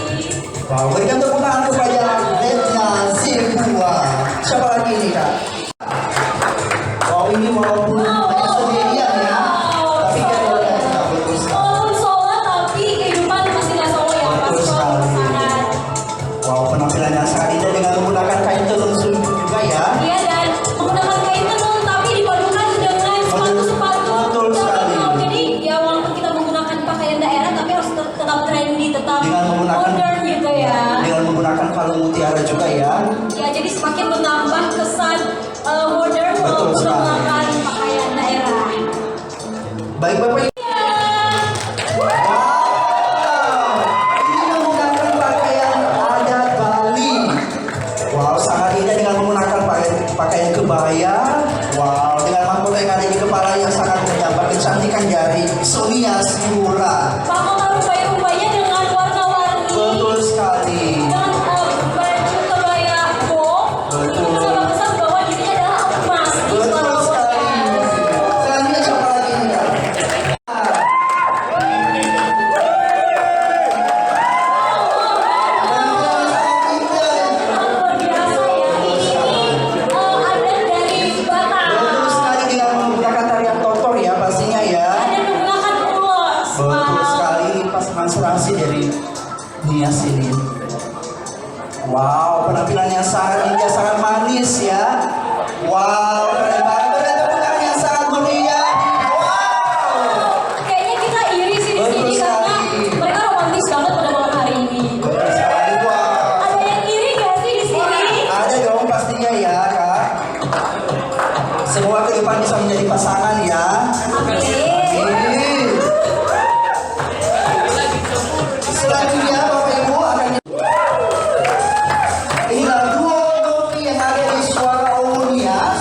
S6: Wow, berikan tepuk tangan kepada Letna Zirkua. Siapa lagi ini Kak? Wow, ini walaupun hanya sendirian ya, tapi catwalknya juga betul sekali.
S4: Walaupun solo tapi kehidupan pasti nggak solo ya.
S6: Betul
S4: Pasti selalu
S6: sekali.
S4: pasangan.
S6: Wow, penampilannya sangat indah dengan menggunakan kain tenun juga ya.
S4: Iya, dan menggunakan kain tenun tapi dipadukan dengan sepatu-sepatu
S6: Betul sekali.
S4: terkenal. Jadi ya walaupun kita menggunakan pakaian daerah tapi harus tetap trendy, tetap
S6: Dengan menggunakan-
S4: modern gitu ya.
S6: Dengan menggunakan kalung mutiara juga ya.
S4: Ya jadi semakin menambah kesan modern
S6: Betul
S4: walaupun
S6: sekali.
S4: menggunakan pakaian daerah.
S6: Baik Bapak Ibu. Wow, ini menggunakan pakaian adat Bali. Wow, sangat indah dengan menggunakan pakaian kebaya. Wow, dengan mahkota yang ada di kepala yang sangat menambah kecantikan dari Sonia Simura.
S4: Mahkota rupa-rupanya dengan warna-warni.
S6: Betul sekali.
S4: Dengan baju kebaya boh.
S6: Betul.
S4: Itu sama kesan bahwa dirinya adalah emas. Di
S6: Betul
S4: suara
S6: sekali.
S4: podcast.
S6: Selanjutnya siapa lagi ini Kak?
S4: Luar biasa ya. Ini adat dari Batak.
S6: Betul sekali dengan menggunakan tarian totor ya pastinya ya.
S4: Ada menggunakan ulos.
S6: Betul sekali, ini pasangan serasi dari Nias ini. Wow, penampilannya sangat indah, sangat manis ya. Wow, keren banget. Berikan tepuk tangan yang sangat meriah. Wow.
S4: Kayaknya kita iri sih di
S6: Betul
S4: sini karena
S6: sekali.
S4: mereka romantis banget pada malam hari ini.
S6: Betul sekali, wow.
S4: Ada yang iri gak sih di sini?
S6: Ada dong pastinya ya Kak. Semua ke depan bisa menjadi pasangan ya.
S4: Amin.
S6: Ini. Selanjutnya Bapak Ibu akan inilah duo Novi yang ada di Suara Omonias.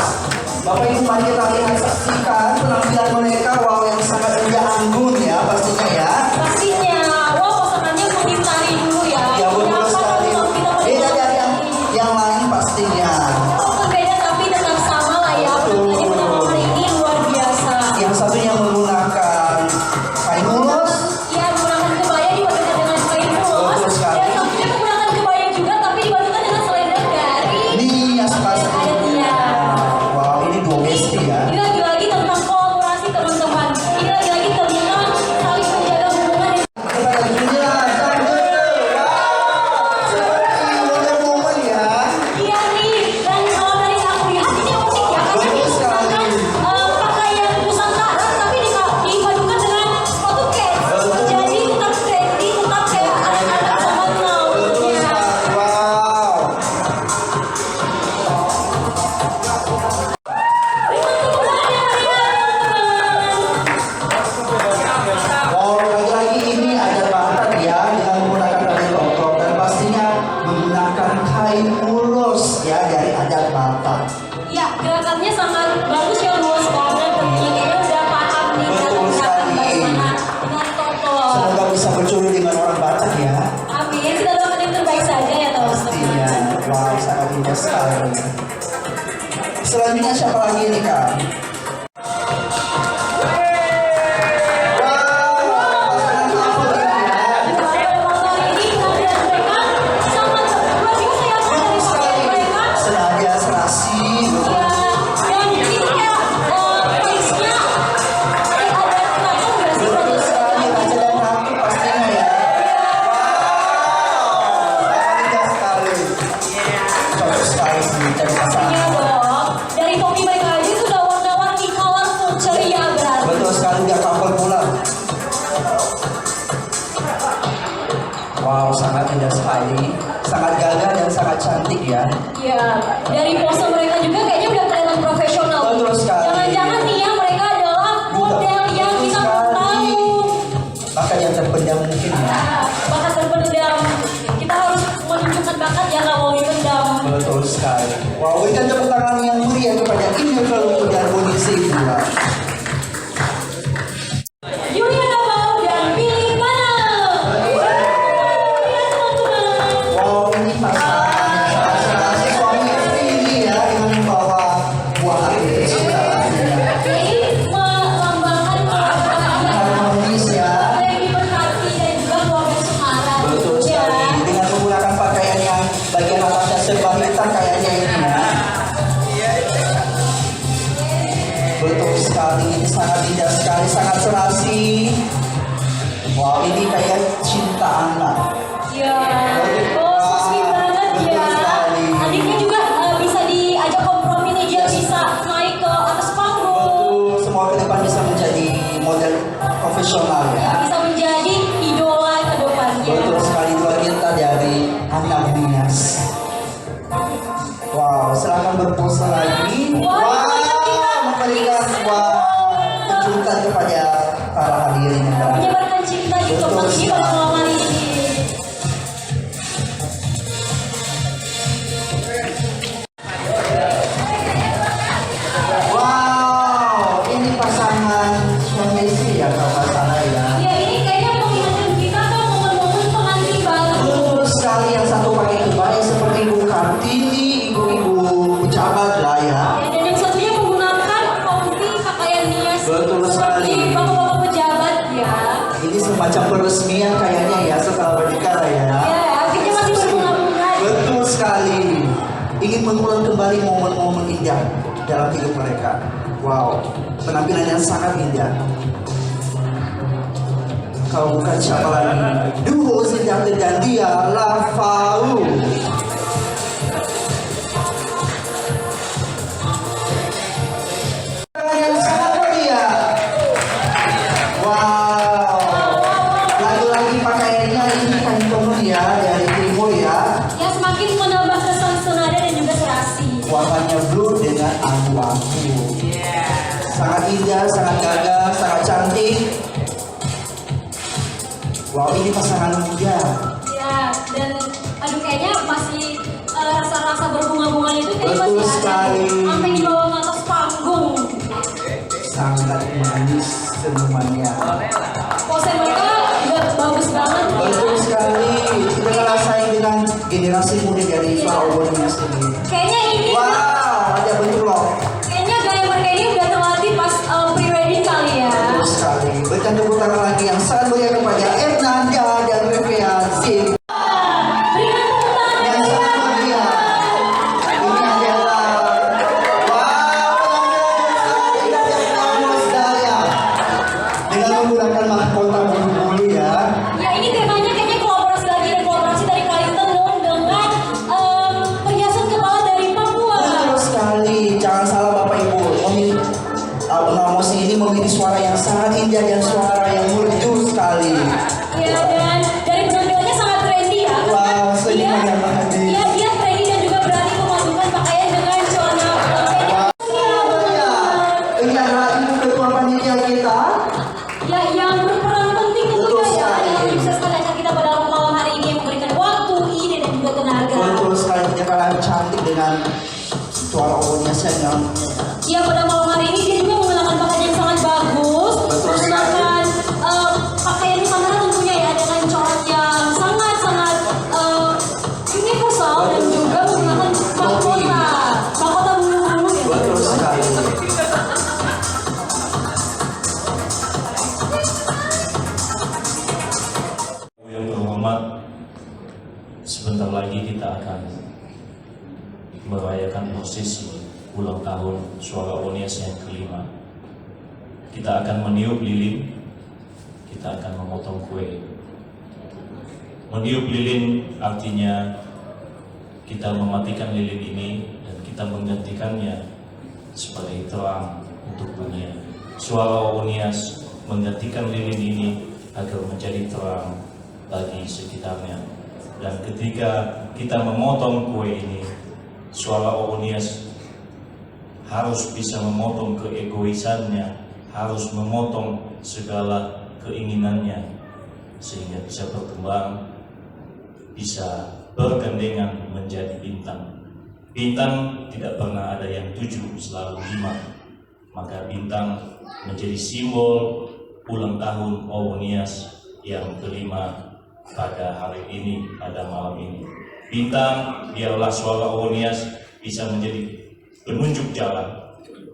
S6: Bapak Ibu mari kita lihat saksikan penampilan mereka. Wow, yang sangat indah anggun ya pastinya ya.
S4: Pastinya, wah pasangannya mengitari dulu ya.
S6: Ya betul
S4: Kenapa
S6: sekali.
S4: kalau kita
S6: Beda dari
S4: menikmati?
S6: yang lain pastinya.
S4: Walaupun beda tapi tetap sama lah ya. Penampilannya pada malam hari ini luar biasa.
S6: Yang satunya menggunakan kain ulos.
S4: Ya menggunakan kebaya dipadukan dengan kain ulos.
S6: Betul sekali.
S4: Dan satunya menggunakan kebaya juga tapi dipadukan dengan selendang dari
S6: Nias pasti.
S4: adatnya.
S6: Wow, ini duo besti ya.
S4: Ini lagi-lagi tentang kolaborasi teman-teman. Ini lagi-lagi tentang saling menjaga hubungan.
S6: Kepada dunia Sander. Wow, seperti Wonder Woman ya.
S4: Iya nih, dan kalau dari aku lihat ini unik ya, karena dia
S6: Betul sekali.
S4: menggunakan pakaian Nusantara tapi dipadukan dengan sepatu cats.
S6: Betul.
S4: Jadi tetap trendy, tetap kayak anak-anak zaman now.
S6: Betul
S4: Ya.
S6: sekali. Wow. Wow, lagi-lagi ini ada Batak ya dengan menggunakan tali totok dan pastinya menggunakan kain ulos ya dari adat Batak.
S4: Ya, gerakannya sangat bagus ya, luar
S6: Selanjutnya siapa lagi nih Kak? Wow, sangat indah sekali, sangat gagah dan sangat cantik ya.
S4: Iya, dari pose mereka juga kayaknya udah kelihatan profesional.
S6: Betul sekali.
S4: Jangan-jangan nih ya mereka adalah model yang kita tahu.
S6: Bahkan yang terpendam mungkin ya.
S4: Bakat terpendam. Kita harus menunjukkan bakat yang nggak mau dipendam.
S6: Betul sekali. Wow, berikan tepuk tangan yang meriah kepada Indah Kalung dan Bonisi Dua.
S4: Yuliana Bau dan Billy Panel.
S6: Wow, ini pasangan yang sangat suami istri ini ya, dengan membawa buah hati cinta.
S4: Ini melambangkan
S6: Harmonis ya.
S4: yang diberkati dan juga keluarga Semarang.
S6: Betul sekali. Dengan menggunakan pakaian yang bagian atasnya serba hitam kayaknya ini ya. Betul sekali, ini sangat indah sekali, sangat serasi. Wow, ini kayak cinta anak.
S4: Iya. Oh, so sweet banget
S6: Betul
S4: ya.
S6: sekali.
S4: Adiknya juga bisa diajak kompromi nih, dia bisa naik ke atas panggung.
S6: Betul, semua ke depan bisa menjadi model profesional ya.
S4: Bisa menjadi idola ke depannya.
S6: Betul sekali, dua kita dari anak Nias. Wow, silakan berpose lagi. Memberikan sebuah kejutan kepada para hadirin yang berada.
S4: Menyebarkan cinta di
S6: Betul
S4: tempat ini pada
S6: sekali.
S4: malam hari ini.
S6: Wow, ini pasangan suami istri ya kalau nggak salah ya.
S4: Ya ini kayaknya mengingatkan kita kan momen-momen pengantin baru.
S6: Betul sekali, yang satu pakai kebaya seperti Ibu Kartini, ibu-ibu pejabat lah ya.
S4: Dan yang satunya menggunakan kompi pakaian nias.
S6: Betul sekali.
S4: Seperti bapak-bapak pejabat ya.
S6: Ini semacam peresmian kayaknya ya setelah bernikah lah ya.
S4: Ya, akhirnya masih berbunga-bunga.
S6: Betul sekali. Ingin mengulang kembali momen-momen indah dalam hidup mereka. Wow, penampilan yang sangat indah. Kalau bukan siapa lagi? Duo sejati dan dia Lavau. Yang sangat meriah. Wow, lagi-lagi pakaiannya ini kain tenun ya dari timur ya.
S4: Ya semakin menambah kesan senada dan juga serasi.
S6: Warnanya blue dengan abu-abu. Sangat indah, sangat gagah, sangat cantik. Wow, ini pasangan muda.
S4: Ya, dan aduh kayaknya masih rasa-rasa berbunga-bunga itu kayaknya
S6: Betul
S4: masih ada.
S6: sekali.
S4: Sampai dibawa ke atas panggung.
S6: Sangat manis senyumannya.
S4: Pose mereka juga bagus banget ya.
S6: Betul sekali. Kita ngerasain dengan generasi muda dari Suara Obonnya sendiri.
S4: Kayaknya ini,
S6: Wow, ada betul loh.
S4: kayaknya gaya mereka ini udah terlatih pas pre-wedding kali ya.
S6: Betul sekali. Berikan tepuk tangan lagi yang sangat meriah kepada Ernanda dan Revian Sim.
S4: Berikan tepuk tangan
S6: Yang
S4: yang
S6: sangat
S4: meriah.
S6: meriah. Ini adalah penampilan yang sangat indah yang Mas Daya dengan menggunakan mahkota bulu-bulu ya.
S4: Ya ini temanya kayaknya kolaborasi lagi dan kolaborasi dari kain tenun dengan perhiasan kepala dari Papua.
S6: Betul sekali. Jangan salah Bapak Ibu. Namosi ini memiliki suara yang sangat indah dan suara yang merdu sekali.
S4: Ya dan dari penampilannya sangat trendy ya.
S6: Wow,
S4: Dia-
S6: seniman yang mahdi.
S4: Iya dia trendy dan juga berani memadukan pakaian dengan celana pendek.
S6: Ya, ini adalah ibu ketua panitia kita.
S4: Ya yang berperan penting
S6: Betul
S4: tentunya ya
S6: sekali.
S4: dalam menyukseskan acara kita pada malam hari ini yang memberikan waktu, ide dan juga tenaga.
S6: Betul sekali, dia kalah cantik dengan suara obonnya yang
S4: Ya pada malam hari ini dia juga menggunakan pakaian yang sangat bagus,
S6: Betul
S4: menggunakan pakaian Nusantara tentunya ya dengan corak yang sangat-sangat universal dan juga menggunakan mahkota bulu-bulu ya.
S6: betul
S7: prosesi ulang tahun Suara Onias yang kelima. Kita akan meniup lilin, kita akan memotong kue. Meniup lilin artinya kita mematikan lilin ini dan kita menggantikannya sebagai terang untuk dunia. Suara Onias menggantikan lilin ini agar menjadi terang bagi sekitarnya. Dan ketika kita memotong kue ini, Suara Onias harus bisa memotong keegoisannya, harus memotong segala keinginannya, sehingga bisa berkembang, bisa bergandengan menjadi bintang. Bintang tidak pernah ada yang 7, selalu 5. Maka bintang menjadi simbol ulang tahun Onias yang kelima pada hari ini, pada malam ini. Bintang, biarlah Suara Onias bisa menjadi penunjuk jalan,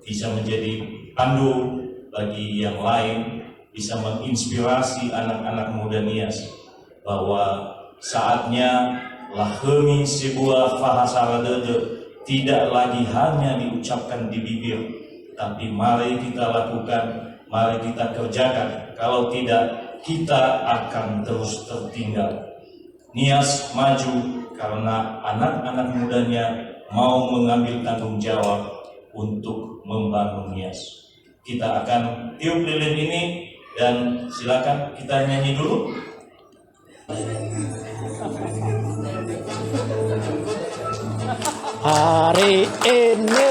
S7: bisa menjadi pandu bagi yang lain, bisa menginspirasi anak-anak muda Nias bahwa saatnya lahemi sebuah bahasa radede tidak lagi hanya diucapkan di bibir, tapi mari kita lakukan, mari kita kerjakan. Kalau tidak, kita akan terus tertinggal. Nias maju karena anak-anak mudanya mau mengambil tanggung jawab untuk membangun Nias. Kita akan tiup lilin ini dan silakan kita nyanyi dulu.
S1: Hari ini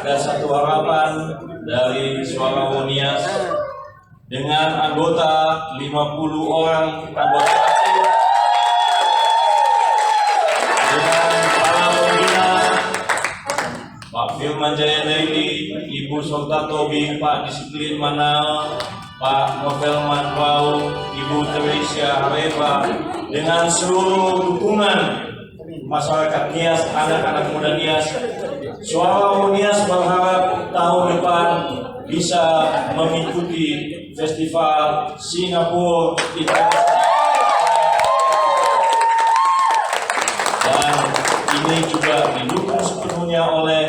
S7: ada satu harapan dari Suara Onias dengan anggota 50 orang anggota aktif dengan para pembina Pak Firman Jaya Daily, Ibu Sultan Tobi, Pak Disiplin Manal, Pak Novelman Wau, Ibu Teresia Areva, dengan seluruh dukungan masyarakat Nias, anak-anak muda Nias. Suara Nias berharap tahun depan bisa mengikuti festival Singapura dan ini juga didukung sepenuhnya oleh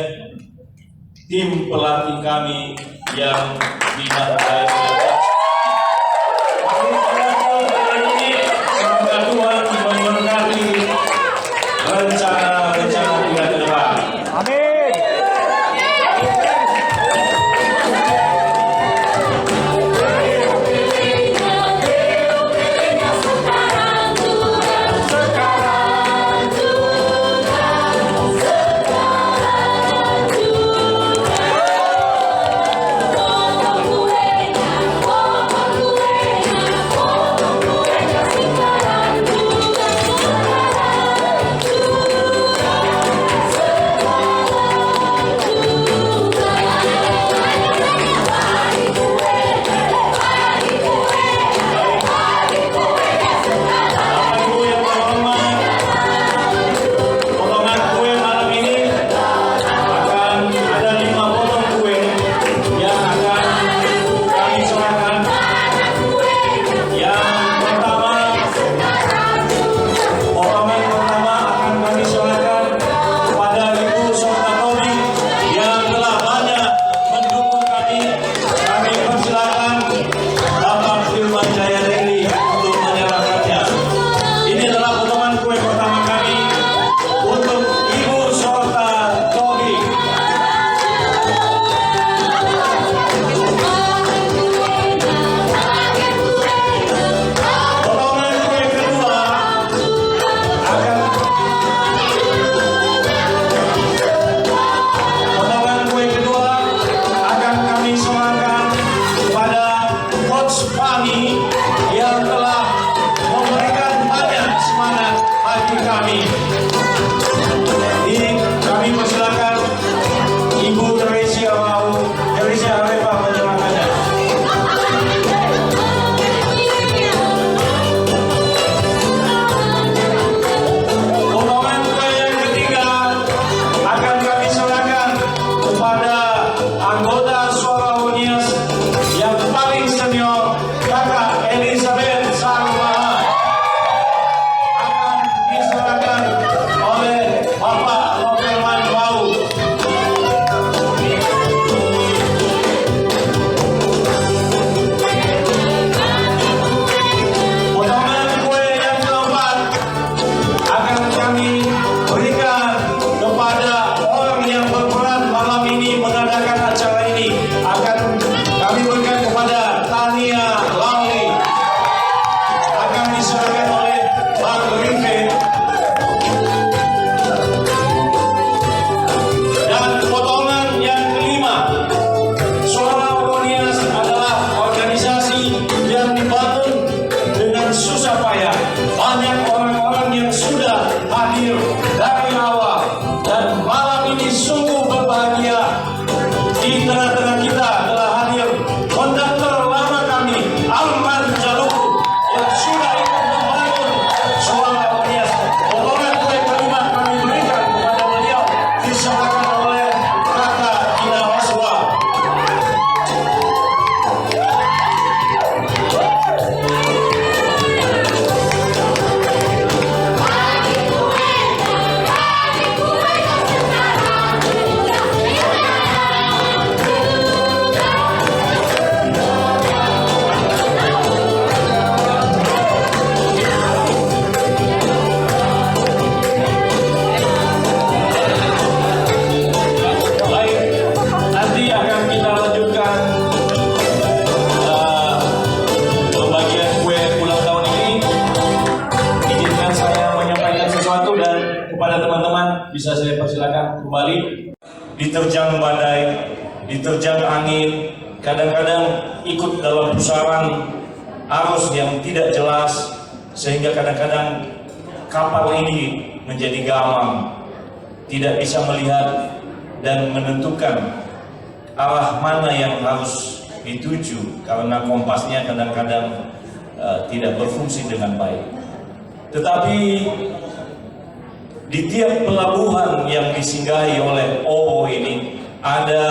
S7: tim pelatih kami yang dibantai oleh semoga Tuhan memberkati rencana-rencana kita ke depan.
S2: Amin.
S7: Bisa saya persilakan kembali. Diterjang badai, diterjang angin, kadang-kadang ikut dalam pusaran arus yang tidak jelas, sehingga kadang-kadang kapal ini menjadi gamang, tidak bisa melihat dan menentukan arah mana yang harus dituju karena kompasnya kadang-kadang tidak berfungsi dengan baik. Tetapi di tiap pelabuhan yang disinggahi oleh OO ini ada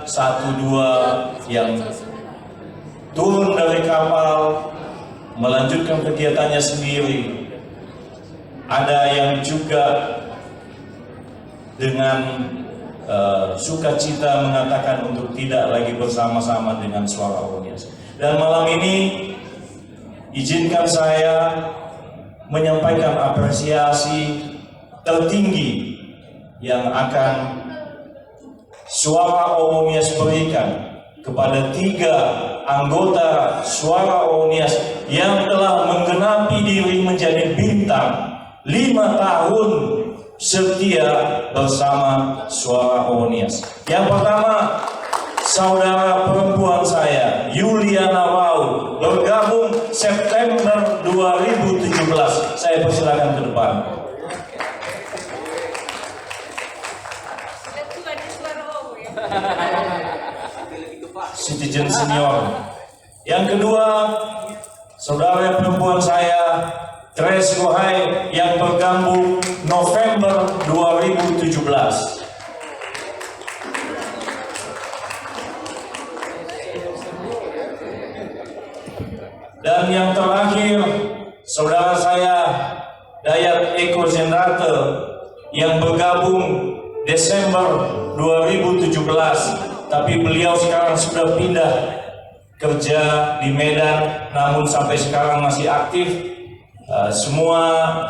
S7: 1-2 yang turun dari kapal melanjutkan kegiatannya sendiri. Ada yang juga dengan sukacita mengatakan untuk tidak lagi bersama-sama dengan Suara Onias. Dan malam ini izinkan saya menyampaikan apresiasi tertinggi yang akan Suara Onias berikan kepada 3 anggota Suara Onias yang telah menggenapi diri menjadi bintang 5 tahun setia bersama Suara Onias. Yang pertama, saudara perempuan saya, Yuliana Wau, bergabung September 2017. Saya persilakan ke depan. Citizen senior. Yang kedua, saudara perempuan saya, Tres Rohai, yang bergabung November 2017. Dan yang terakhir, saudara saya, Dayat Eko Zenrate, yang bergabung Desember 2017. Tapi beliau sekarang sudah pindah kerja di Medan, namun sampai sekarang masih aktif. Semua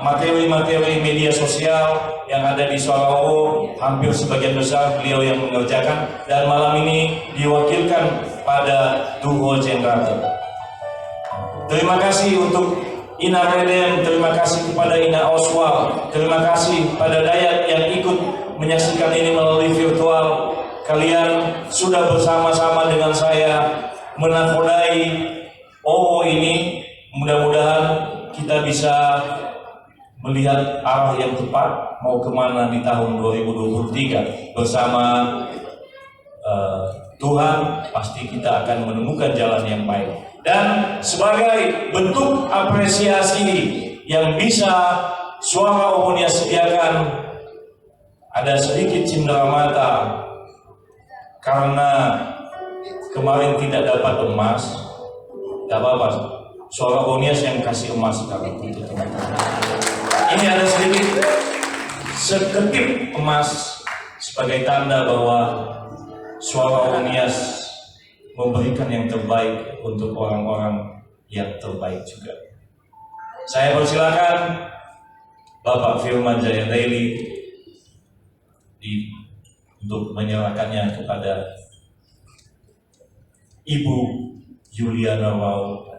S7: materi-materi media sosial yang ada di Suara OO hampir sebagian besar beliau yang mengerjakan, dan malam ini diwakilkan pada Duho Zenrate. Terima kasih untuk Ina Reden, terima kasih kepada Ina Oswal, terima kasih pada Dayat yang ikut menyaksikan ini melalui virtual. Kalian sudah bersama-sama dengan saya menakodai OO ini. Mudah-mudahan kita bisa melihat arah yang tepat mau kemana di tahun 2023 bersama Tuhan. Pasti kita akan menemukan jalan yang baik. Dan sebagai bentuk apresiasi yang bisa Suara Onias sediakan, ada sedikit cindera mata karena kemarin tidak dapat emas. Tidak apa-apa, Suara Onias yang kasih emas sekarang untuk teman-teman. Ini ada sedikit seketip emas sebagai tanda bahwa Suara Onias memberikan yang terbaik untuk orang-orang yang terbaik juga. Saya persilakan Bapak Firman Jaya Daily untuk menyerahkannya kepada Ibu Yuliana Wau,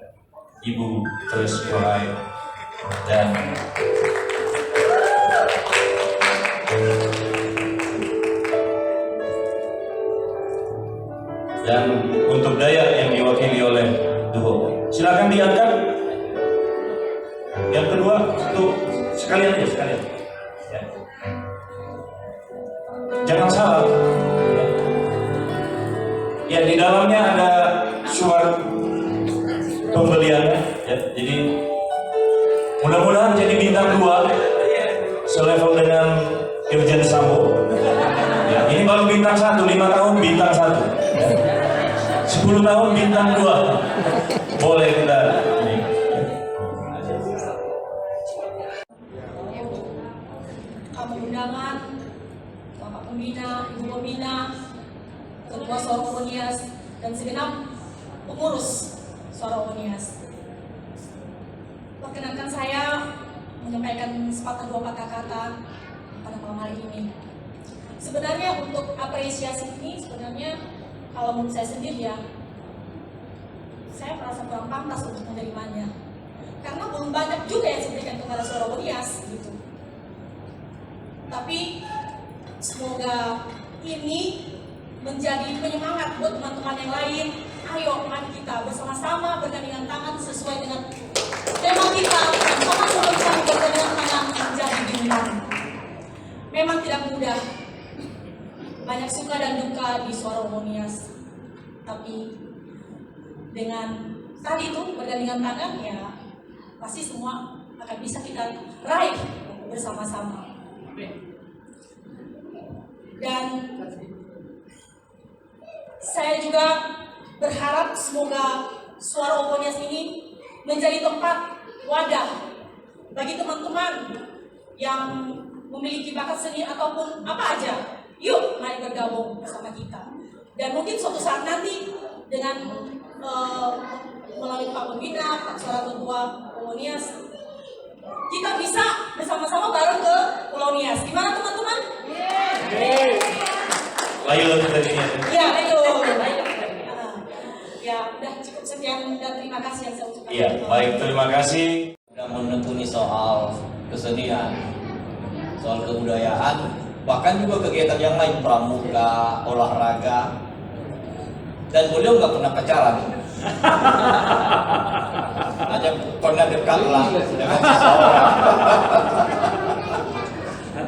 S7: Ibu Tres Rohai, dan untuk Dayak yang diwakili oleh Duho. Silakan diangkat. Yang kedua, sekalian. Ya. Jangan salah. Ya, di dalamnya ada surat pembeliannya. Ya, jadi mudah-mudahan jadi bintang 2 selevel dengan Irjen Sambo. Ya, ini baru bintang 1, 5 tahun bintang 1. 10 tahun bintang 2. Boleh kita ini.
S4: Tamu undangan, Bapak Pembina, Ibu Pembina, Ketua Suara Onias, dan segenap pengurus Suara Onias. Perkenankan saya menyampaikan sepatah 2 patah kata pada malam hari ini. Sebenarnya untuk apresiasi ini sebenarnya kalau menurut saya sendiri ya, saya merasa kurang pantas untuk menerimanya. Karena belum banyak juga yang diberikan kepada Suara Onias gitu. Tapi semoga ini menjadi penyemangat buat teman-teman yang lain. Ayo mari kita bersama-sama bergandengan tangan sesuai dengan tema kita, sama-sama kami bergandengan tangan menjadi bintang. Memang tidak mudah. ada di Suara Omonias. Tapi dengan tadi itu bergandengan tangan ya pasti semua akan bisa kita raih bersama-sama. Dan saya juga berharap semoga Suara Omonias ini menjadi tempat wadah bagi teman-teman yang memiliki bakat seni ataupun apa aja. Yuk, mari bergabung bersama kita. Dan mungkin suatu saat nanti dengan melalui Pak Pembina, Pak Suara Ketua Omonias, kita bisa bersama-sama bareng ke Pulau Nias. Gimana teman-teman?
S7: Layu tadinya.
S4: Ya, ayo. Ya, udah cukup sekian dan terima kasih yang saya ucapkan.
S7: Iya, baik, terima kasih.
S8: Sudah menekuni soal kesenian, soal kebudayaan, bahkan juga kegiatan yang lain, pramuka, olahraga, dan beliau nggak pernah pacaran. Hanya pernah dekat lah dengan seseorang.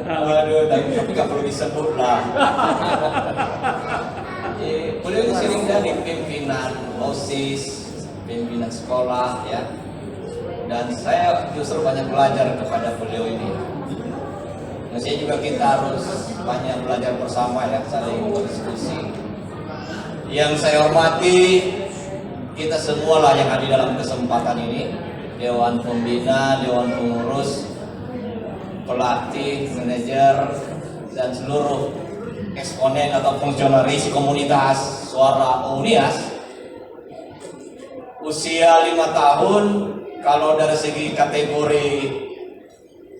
S8: Waduh, tapi nggak perlu disebut lah. Beliau ini sering dari pimpinan OSIS, pimpinan sekolah ya. Dan saya justru banyak belajar kepada beliau ini. Mestinya juga kita harus banyak belajar bersama ya, saling berdiskusi. Yang saya hormati, kita semua lah yang ada dalam kesempatan ini, Dewan Pembina, Dewan Pengurus, pelatih, manajer, dan seluruh eksponen atau fungsionaris komunitas Suara Omonias. Usia 5 tahun, kalau dari segi kategori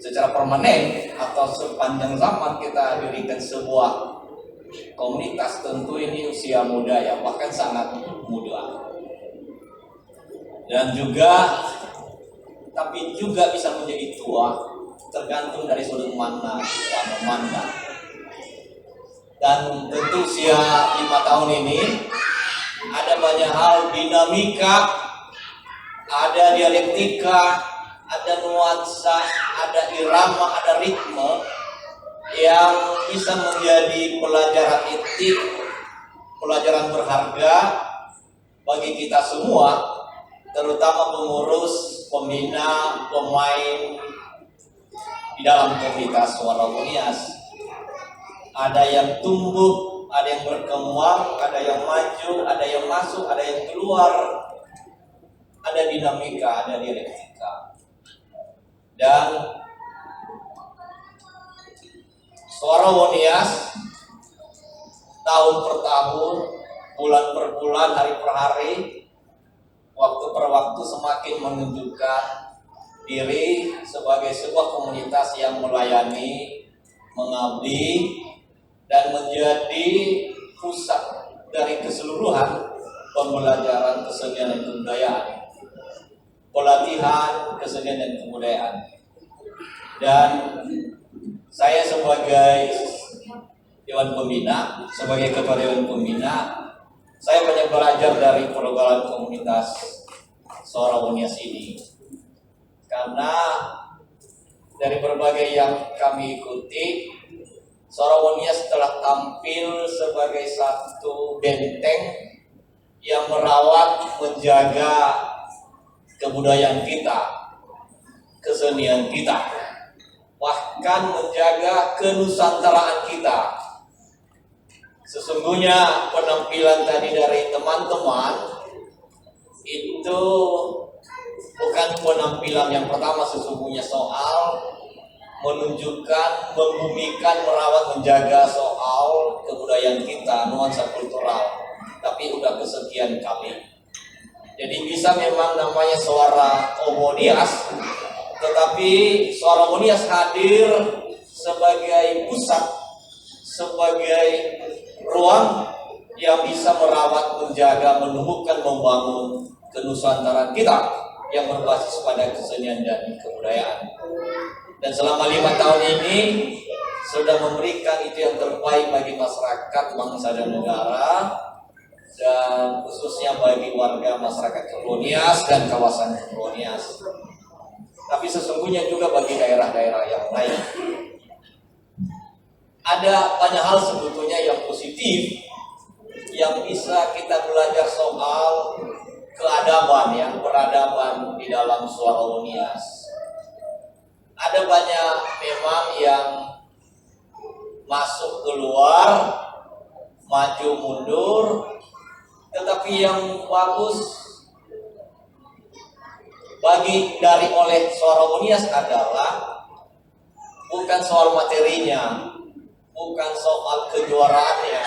S8: secara permanen atau sepanjang zaman kita dirikan sebuah komunitas, tentu ini usia muda ya, bahkan sangat muda. Dan juga, tapi juga bisa menjadi tua, tergantung dari sudut mana kita memandang. Dan tentu usia 5 tahun ini ada banyak hal dinamika, ada dialektika, ada nuansa, ada irama, ada ritme yang bisa menjadi pelajaran etik, pelajaran berharga bagi kita semua, terutama pengurus, pembina, pemain di dalam komunitas Suara Omonias. Ada yang tumbuh, ada yang berkembang, ada yang maju, ada yang masuk, ada yang keluar, ada dinamika, ada dialektika. Dan Suara Omonias tahun per tahun, bulan per bulan, hari per hari, waktu per waktu semakin menunjukkan diri sebagai sebuah komunitas yang melayani, mengabdi, dan menjadi pusat dari keseluruhan pembelajaran kesenian dan kebudayaan, pelatihan kesenian dan kebudayaan. Dan saya sebagai Dewan Pembina, sebagai Ketua Dewan Pembina, saya banyak belajar dari program komunitas Suara Omonias ini. Karena dari berbagai yang kami ikuti, Suara Omonias telah tampil sebagai satu benteng yang merawat, menjaga kebudayaan kita, kesenian kita, bahkan menjaga kenusantaraan kita. Sesungguhnya penampilan tadi dari teman-teman itu bukan penampilan yang pertama, sesungguhnya soal menunjukkan, membumikan, merawat, menjaga soal kebudayaan kita, nuansa kultural. Tapi udah kesekian kali. Jadi bisa memang namanya Suara Omonias, tetapi Suara Omonias hadir sebagai pusat, sebagai ruang yang bisa merawat, menjaga, menumbuhkan, membangun kenusantaraan kita yang berbasis pada kesenian dan kebudayaan. Dan selama 5 tahun ini sudah memberikan itu yang terbaik bagi masyarakat, bangsa dan negara, dan khususnya bagi warga masyarakat Omonias dan kawasan Omonias. Tapi sesungguhnya juga bagi daerah-daerah yang lain. Ada banyak hal sebetulnya yang positif yang bisa kita belajar soal keadaban ya, peradaban di dalam Suara Unias. Ada banyak memang yang masuk keluar, maju mundur, tetapi yang bagus oleh Suara Unias adalah bukan soal materinya, bukan soal kejuaraannya,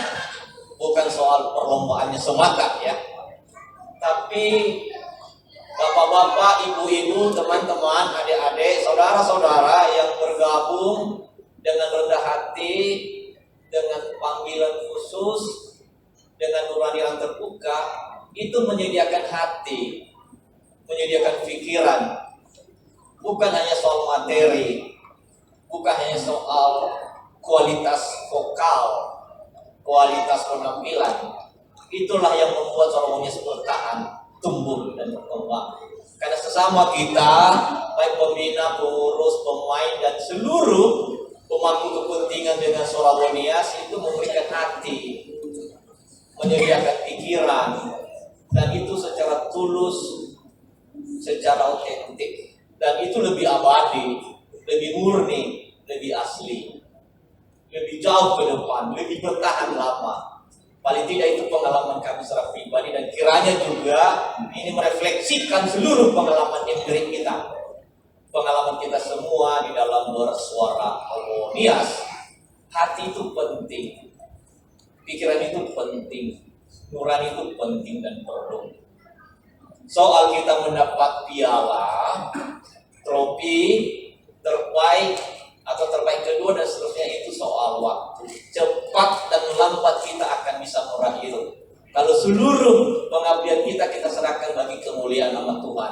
S8: bukan soal perlombaannya semata ya. Tapi bapak-bapak, ibu-ibu, teman-teman, adik-adik, saudara-saudara yang bergabung dengan rendah hati, dengan panggilan khusus, dengan nurani yang terbuka, itu menyediakan hati, menyediakan pikiran, bukan hanya soal materi, bukan hanya soal kualitas vokal, kualitas penampilan. Itulah yang membuat Suara Unias bertahan, tumbuh dan berkembang. Karena sesama kita, baik pembina, pengurus, pemain, dan seluruh pemangku kepentingan dengan Suara Unias itu memberikan hati, menyediakan pikiran, dan itu secara tulus, secara otentik, dan itu lebih abadi, lebih murni, lebih asli, lebih jauh ke depan, lebih bertahan lama. Paling tidak itu pengalaman kami secara pribadi, dan kiranya juga ini merefleksikan seluruh pengalaman empirik kita, pengalaman kita semua di dalam bersuara Unias. Hati itu penting, pikiran itu penting, nurani itu penting dan perlu. Soal kita mendapat piala, trofi terbaik atau terbaik kedua dan seterusnya, itu soal waktu. Cepat dan lambat kita akan bisa meraih itu. Kalau seluruh pengabdian kita serahkan bagi kemuliaan nama Tuhan.